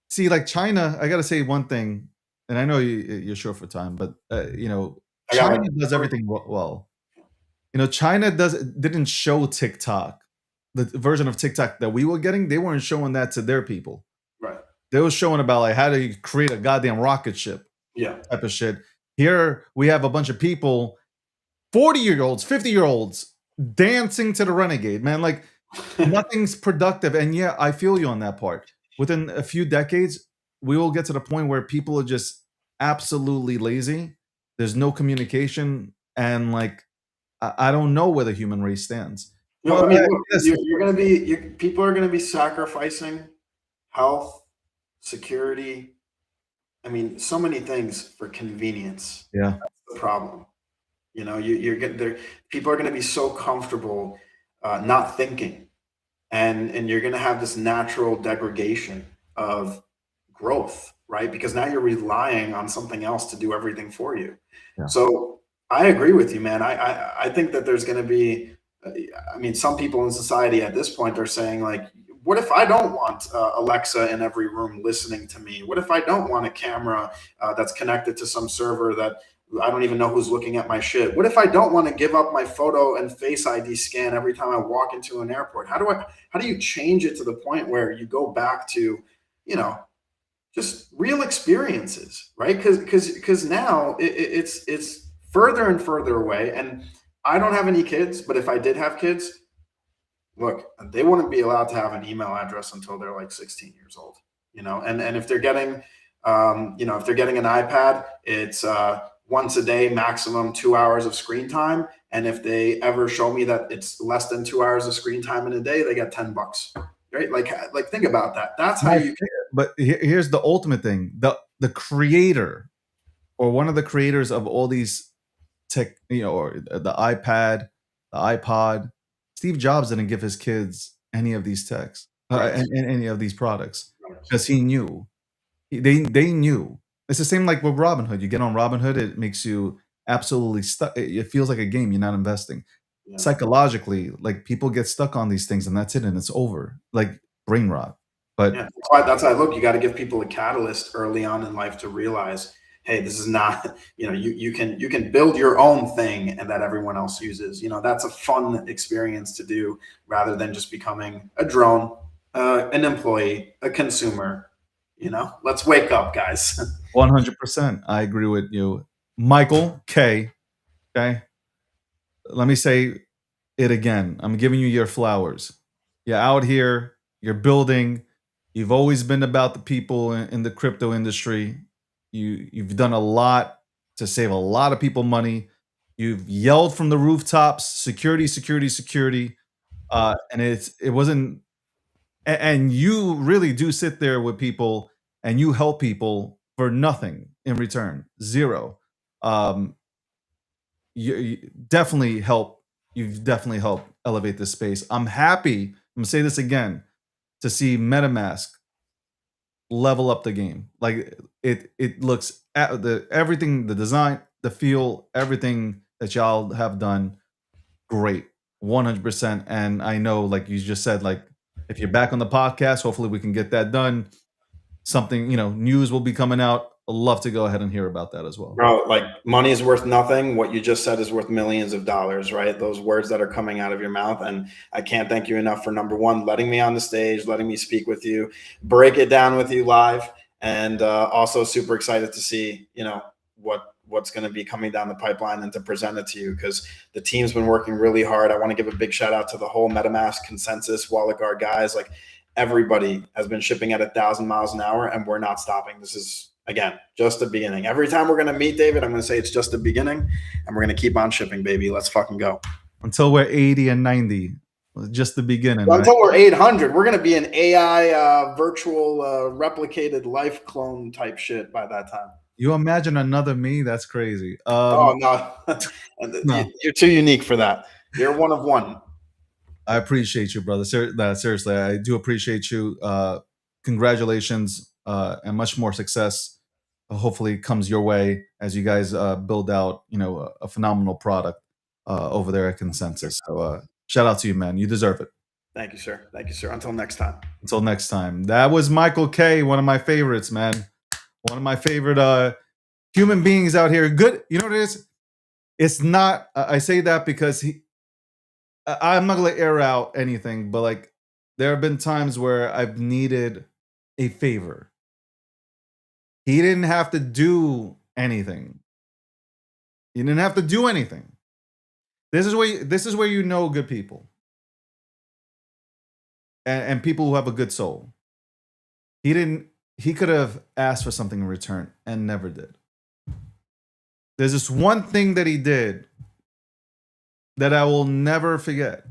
see, like China, I gotta say one thing, and I know you're short for time, but I got China like does everything well. China didn't show TikTok, the version of TikTok that we were getting. They weren't showing that to their people. right. They were showing about like how do you create a goddamn rocket ship Yeah. type of shit. Here we have a bunch of people, 40-year-olds, 50-year-olds, dancing to the Renegade, man. Like nothing's productive. And yeah, I feel you on that part. Within a few decades, we will get to the point where people are just absolutely lazy. There's no communication, and like I don't know where the human race stands. No, Well, I mean, look, yes, you're going to be people are going to be sacrificing health, security. I mean, so many things for convenience. yeah, That's the problem. You're getting there. People are going to be so comfortable not thinking, and you're going to have this natural degradation of growth, right? Because now you're relying on something else to do everything for you. Yeah. So I agree with you, man. I think that there's going to be. I mean, some people in society at this point are saying like, what if I don't want Alexa in every room listening to me? What if I don't want a camera that's connected to some server that I don't even know who's looking at my shit? What if I don't want to give up my photo and face ID scan every time I walk into an airport? How do you change it to the point where you go back to, just real experiences, right? Because now it's further and further away. And I don't have any kids, but if I did have kids, look, they wouldn't be allowed to have an email address until they're like 16 years old, and if they're getting if they're getting an iPad, it's once a day, maximum 2 hours of screen time. And if they ever show me that it's less than 2 hours of screen time in a day, they get $10, right? Like think about that. That's how you can. But here's the ultimate thing: the creator, or one of the creators of all these tech, or the iPad, the iPod, Steve Jobs didn't give his kids any of these techs, Right. and any of these products, because he knew. They knew. It's the same like with Robinhood. You get on Robinhood, it makes you absolutely stuck. It feels like a game. You're not investing. Yeah. Psychologically, like, people get stuck on these things, and that's it, and it's over. Like brain rot. But Yeah, that's why I look. You got to give people a catalyst early on in life to realize, hey, this is not. You can build your own thing, and that everyone else uses. That's a fun experience to do, rather than just becoming a drone, an employee, a consumer. Let's wake up, guys. 100%, I agree with you, Michael K. Okay, let me say it again. I'm giving you your flowers. You're out here. You're building. You've always been about the people in the crypto industry. You've done a lot to save a lot of people money. You've yelled from the rooftops, security, security, security, and it wasn't. And you really do sit there with people, and you help people for nothing in return, zero. Um, you definitely help. You've definitely helped elevate this space. I'm happy. I'm gonna say this again, to see MetaMask level up the game. Like, it looks at everything, the design, the feel, everything that y'all have done, great, 100%. And I know, like you just said, like, if you're back on the podcast, hopefully we can get that done. Something, news will be coming out. I'd love to go ahead and hear about that as well. Bro, like, money is worth nothing. What you just said is worth millions of dollars, right? Those words that are coming out of your mouth. And I can't thank you enough for, number one, letting me on the stage, letting me speak with you, break it down with you live. And also super excited to see, what's going to be coming down the pipeline, and to present it to you, because the team's been working really hard. I want to give a big shout out to the whole MetaMask consensus wallet guard guys. Like, everybody has been shipping at 1,000 miles an hour, and we're not stopping. This is, again, just the beginning. Every time we're going to meet David, I'm going to say it's just the beginning, and we're going to keep on shipping, baby. Let's fucking go. Until we're 80 and 90. Just the beginning. Well, right? until we're 800, we're going to be an AI virtual replicated life clone type shit by that time. You imagine another me? That's crazy. Oh, no. No. You're too unique for that. You're one of one. I appreciate you, brother. Seriously, I do appreciate you. Congratulations, and much more success. Hopefully, comes your way as you guys build out, a phenomenal product over there at Consensus. So, shout out to you, man. You deserve it. Thank you, sir. Thank you, sir. Until next time. Until next time. That was Michael K, one of my favorites, man. One of my favorite human beings out here. Good. You know what it is? It's not. I say that because I'm not gonna air out anything, but, like, there have been times where I've needed a favor. He didn't have to do anything. He didn't have to do anything. This is where you know good people, and people who have a good soul. He could have asked for something in return and never did. There's this one thing that he did that I will never forget.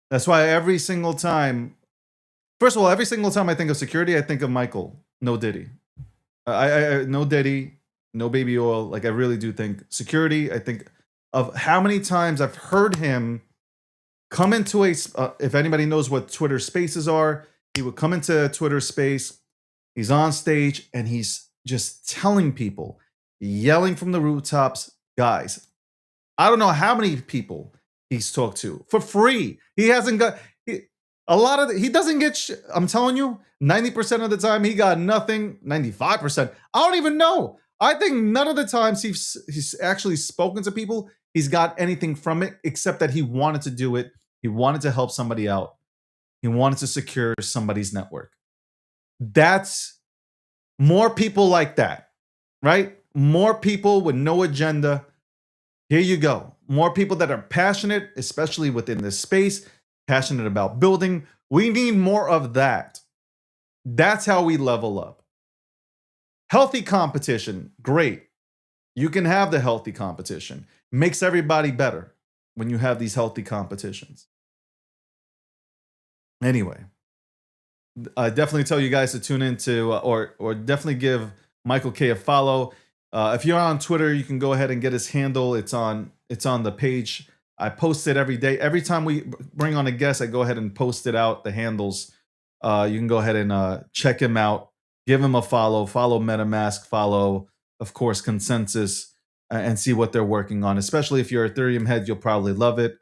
That's why every single time, first of all, every single time I think of security, I think of Michael. No Diddy. I no Diddy, no baby oil. Like, I really do think security. I think of how many times I've heard him come into if anybody knows what Twitter Spaces are, he would come into Twitter Space. He's on stage and he's just telling people, yelling from the rooftops, guys, I don't know how many people he's talked to for free. He hasn't got he doesn't get I'm telling you, 90% of the time he got nothing. 95%. I don't even know. I think none of the times he's actually spoken to people, he's got anything from it, except that he wanted to do it. He wanted to help somebody out. He wanted to secure somebody's network. That's More people like that, right? More people with no agenda. Here you go. More people that are passionate, especially within this space, passionate about building. We need more of that. That's how we level up. Healthy competition, great. You can have the healthy competition. Makes everybody better when you have these healthy competitions. Anyway, I definitely tell you guys to tune into or definitely give Michael K a follow. If you're on Twitter, you can go ahead and get his handle. It's on the page. I post it every day. Every time we bring on a guest, I go ahead and post it out, the handles. You can go ahead and check him out. Give him a follow. Follow MetaMask. Follow, of course, Consensus, and see what they're working on. Especially if you're Ethereum head, you'll probably love it.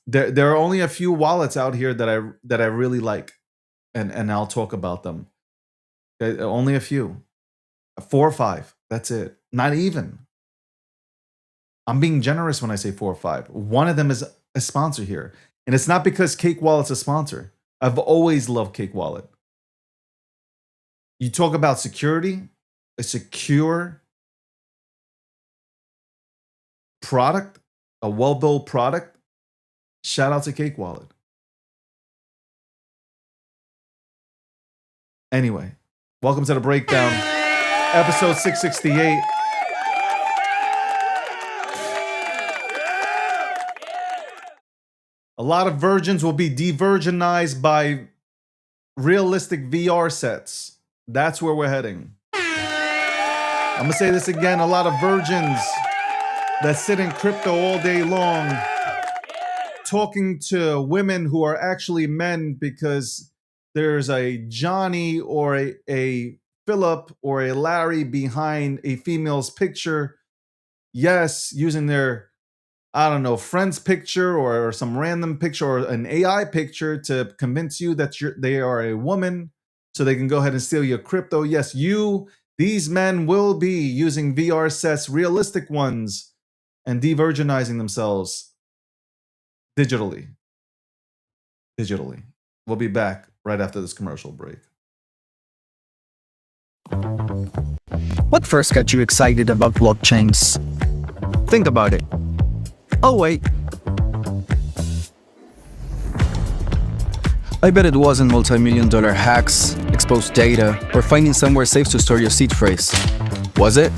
There are only a few wallets out here that I really like, and I'll talk about them. Only a few, 4 or 5. That's it. Not even. I'm being generous when I say 4 or 5. One of them is a sponsor here, and it's not because Cake Wallet's a sponsor. I've always loved Cake Wallet. You talk about security, a secure product, a well-built product. Shout out to Cake Wallet. Anyway, welcome to the breakdown, episode 668. A lot of virgins will be de-virginized by realistic VR sets. That's where we're heading. I'm gonna say this again. A lot of virgins that sit in crypto all day long, talking to women who are actually men because there's a Johnny or a Philip or a Larry behind a female's picture. Yes, using their, I don't know, friend's picture or some random picture or an AI picture to convince you that they are a woman so they can go ahead and steal your crypto. Yes, these men will be using VR sets, realistic ones, and de-virginizing themselves digitally. We'll be back right after this commercial break. What first got you excited about blockchains? Think about it. Oh wait. I bet it wasn't multi-million-dollar hacks, exposed data, or finding somewhere safe to store your seed phrase. Was it?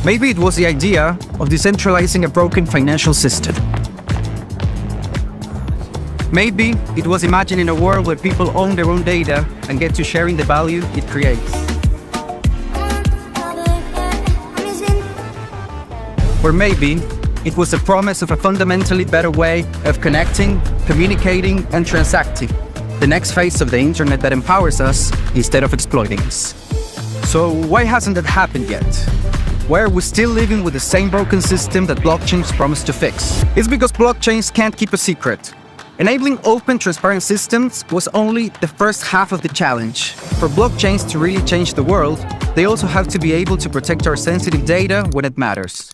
Maybe it was the idea of decentralizing a broken financial system. Maybe it was imagining a world where people own their own data and get to sharing the value it creates. Or maybe it was the promise of a fundamentally better way of connecting, communicating, and transacting. The next phase of the internet that empowers us instead of exploiting us. So why hasn't that happened yet? Why are we still living with the same broken system that blockchains promise to fix? It's because blockchains can't keep a secret. Enabling open, transparent systems was only the first half of the challenge. For blockchains to really change the world, they also have to be able to protect our sensitive data when it matters.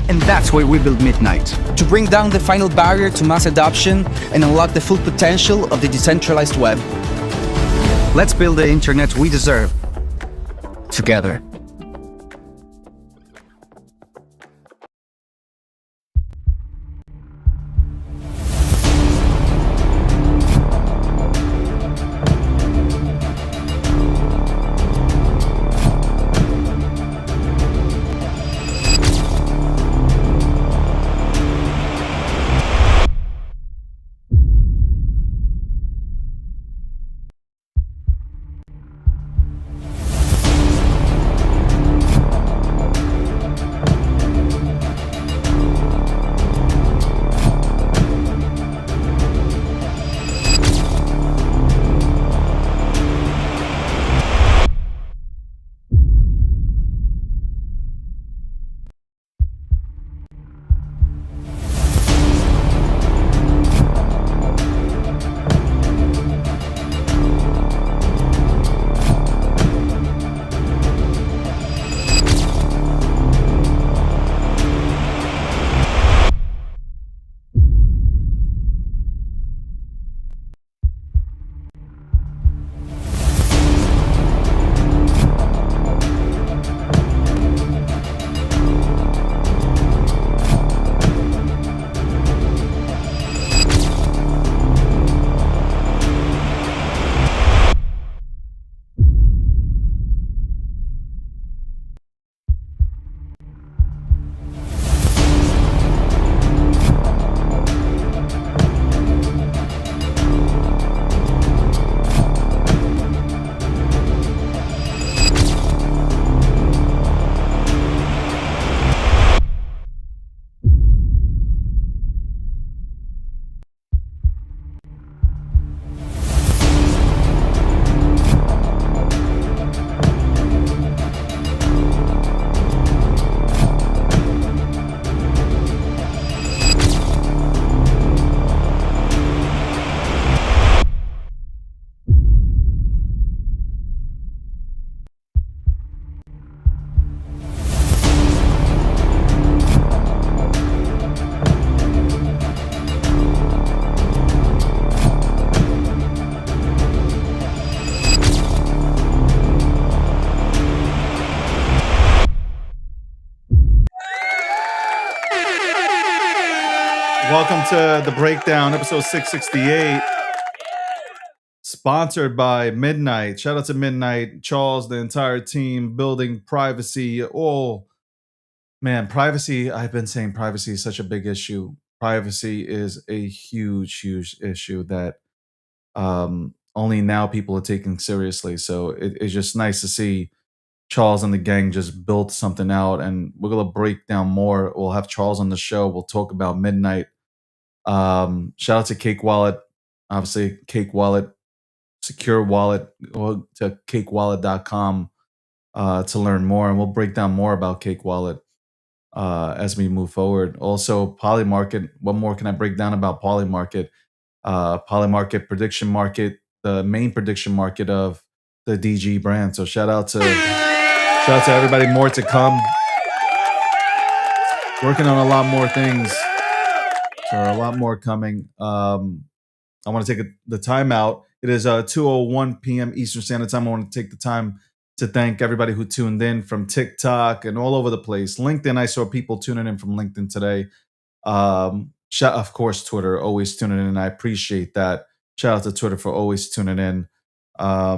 And that's why we built Midnight, to bring down the final barrier to mass adoption and unlock the full potential of the decentralized web. Let's build the internet we deserve, together. Welcome to the breakdown, episode 668, sponsored by Midnight. Shout out to Midnight, Charles, the entire team, building privacy. Oh, man, privacy. I've been saying privacy is such a big issue. Privacy is a huge, huge issue that only now people are taking seriously. So it's just nice to see Charles and the gang just built something out, and we're gonna break down more. We'll have Charles on the show. We'll talk about Midnight. Shout out to Cake Wallet, obviously Cake Wallet, secure wallet. Go to cakewallet.com to learn more, and we'll break down more about Cake Wallet as we move forward. Also, Polymarket. What more can I break down about Polymarket? Polymarket prediction market, the main prediction market of the DG brand. So shout out to everybody. More to come. Working on a lot more things. So a lot more coming. I want to take the time out. It is 2:01 p.m. Eastern Standard Time. I want to take the time to thank everybody who tuned in from TikTok and all over the place. LinkedIn, I saw people tuning in from LinkedIn today. Of course, Twitter, always tuning in. I appreciate that. Shout out to Twitter for always tuning in. I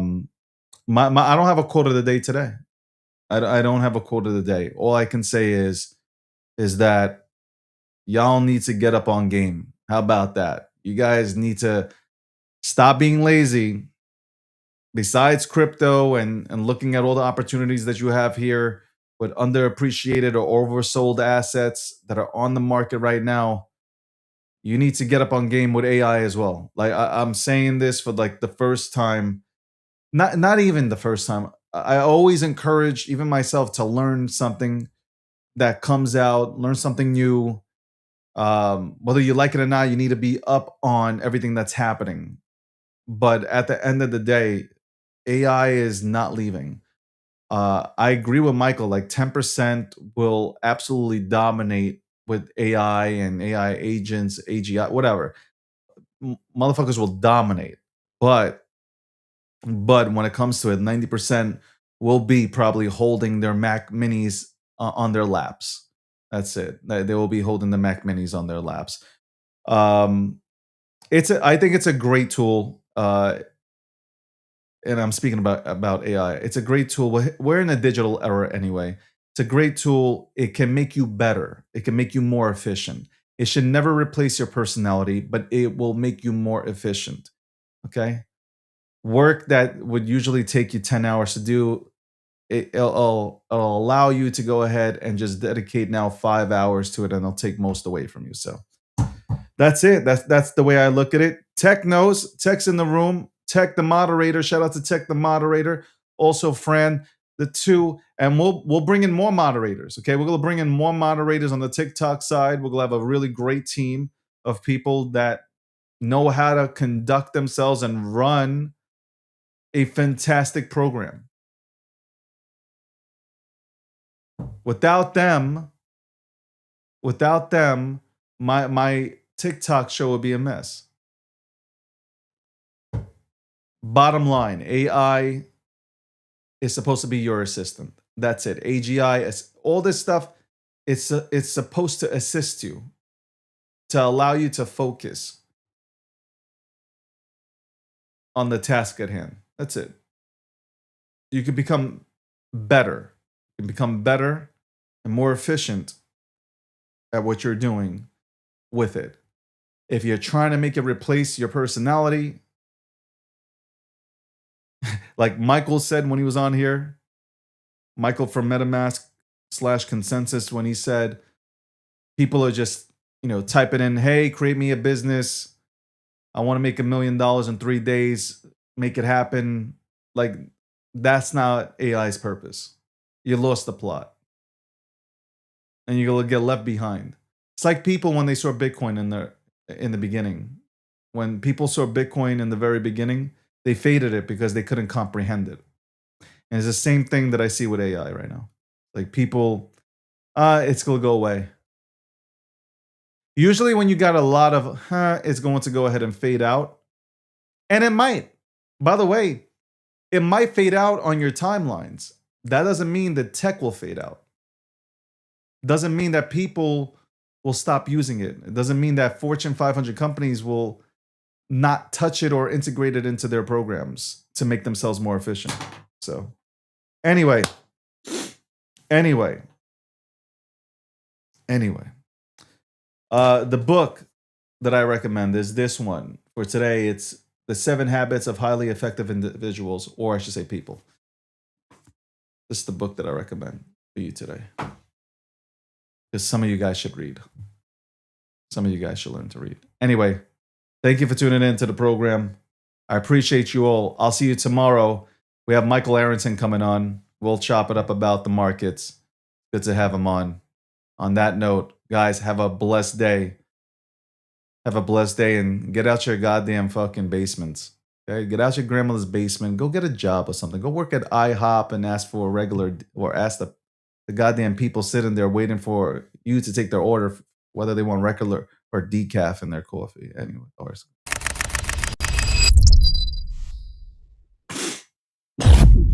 don't have a quote of the day today. I don't have a quote of the day. All I can say is that y'all need to get up on game. How about that? You guys need to stop being lazy. Besides crypto and looking at all the opportunities that you have here with underappreciated or oversold assets that are on the market right now, you need to get up on game with AI as well. Like I'm saying this for like the first time, not even the first time. I always encourage even myself to learn something that comes out, learn something new. Whether you like it or not, you need to be up on everything that's happening. But at the end of the day, AI is not leaving. I agree with Michael. Like 10% will absolutely dominate with AI and AI agents, AGI, whatever. Motherfuckers will dominate. But when it comes to it, 90% will be probably holding their Mac Minis on their laps. That's it. They will be holding the Mac Minis on their laps. I think it's a great tool. And I'm speaking about AI. It's a great tool. We're in a digital era anyway. It's a great tool. It can make you better. It can make you more efficient. It should never replace your personality, but it will make you more efficient. Okay? Work that would usually take you 10 hours to do, it'll allow you to go ahead and just dedicate now 5 hours to it, and it'll take most away from you. So that's it. That's the way I look at it. Tech knows. Tech's in the room. Tech the moderator. Shout out to Tech the moderator. Also Fran the two, and we'll bring in more moderators. Okay, we're gonna bring in more moderators on the TikTok side. We're gonna have a really great team of people that know how to conduct themselves and run a fantastic program. Without them, my TikTok show would be a mess. Bottom line, AI is supposed to be your assistant. That's it. AGI, all this stuff, it's supposed to assist you, to allow you to focus on the task at hand. That's it. You can become better. You can become better and more efficient at what you're doing with it. If you're trying to make it replace your personality, like Michael said when he was on here, Michael from MetaMask/Consensus, when he said people are just, typing in, hey, create me a business. I want to make $1 million in 3 days, make it happen. Like, that's not AI's purpose. You lost the plot. And you're going to get left behind. It's like people when they saw Bitcoin in the beginning. When people saw Bitcoin in the very beginning, they faded it because they couldn't comprehend it. And it's the same thing that I see with AI right now. Like people, it's going to go away. Usually when you got a lot of, it's going to go ahead and fade out. And it might. By the way, it might fade out on your timelines. That doesn't mean that tech will fade out. Doesn't mean that people will stop using it. It doesn't mean that Fortune 500 companies will not touch it or integrate it into their programs to make themselves more efficient. So anyway, the book that I recommend is this one for today. It's The 7 Habits of Highly Effective Individuals, or I should say people. This is the book that I recommend for you today. Because some of you guys should read. Some of you guys should learn to read. Anyway, thank you for tuning in to the program. I appreciate you all. I'll see you tomorrow. We have Michael Arrington coming on. We'll chop it up about the markets. Good to have him on. On that note, guys, have a blessed day. Have a blessed day and get out your goddamn fucking basements. Okay? Get out your grandmother's basement. Go get a job or something. Go work at IHOP and ask for a regular, or ask the goddamn people sitting there waiting for you to take their order, whether they want regular or decaf in their coffee. Anyway, or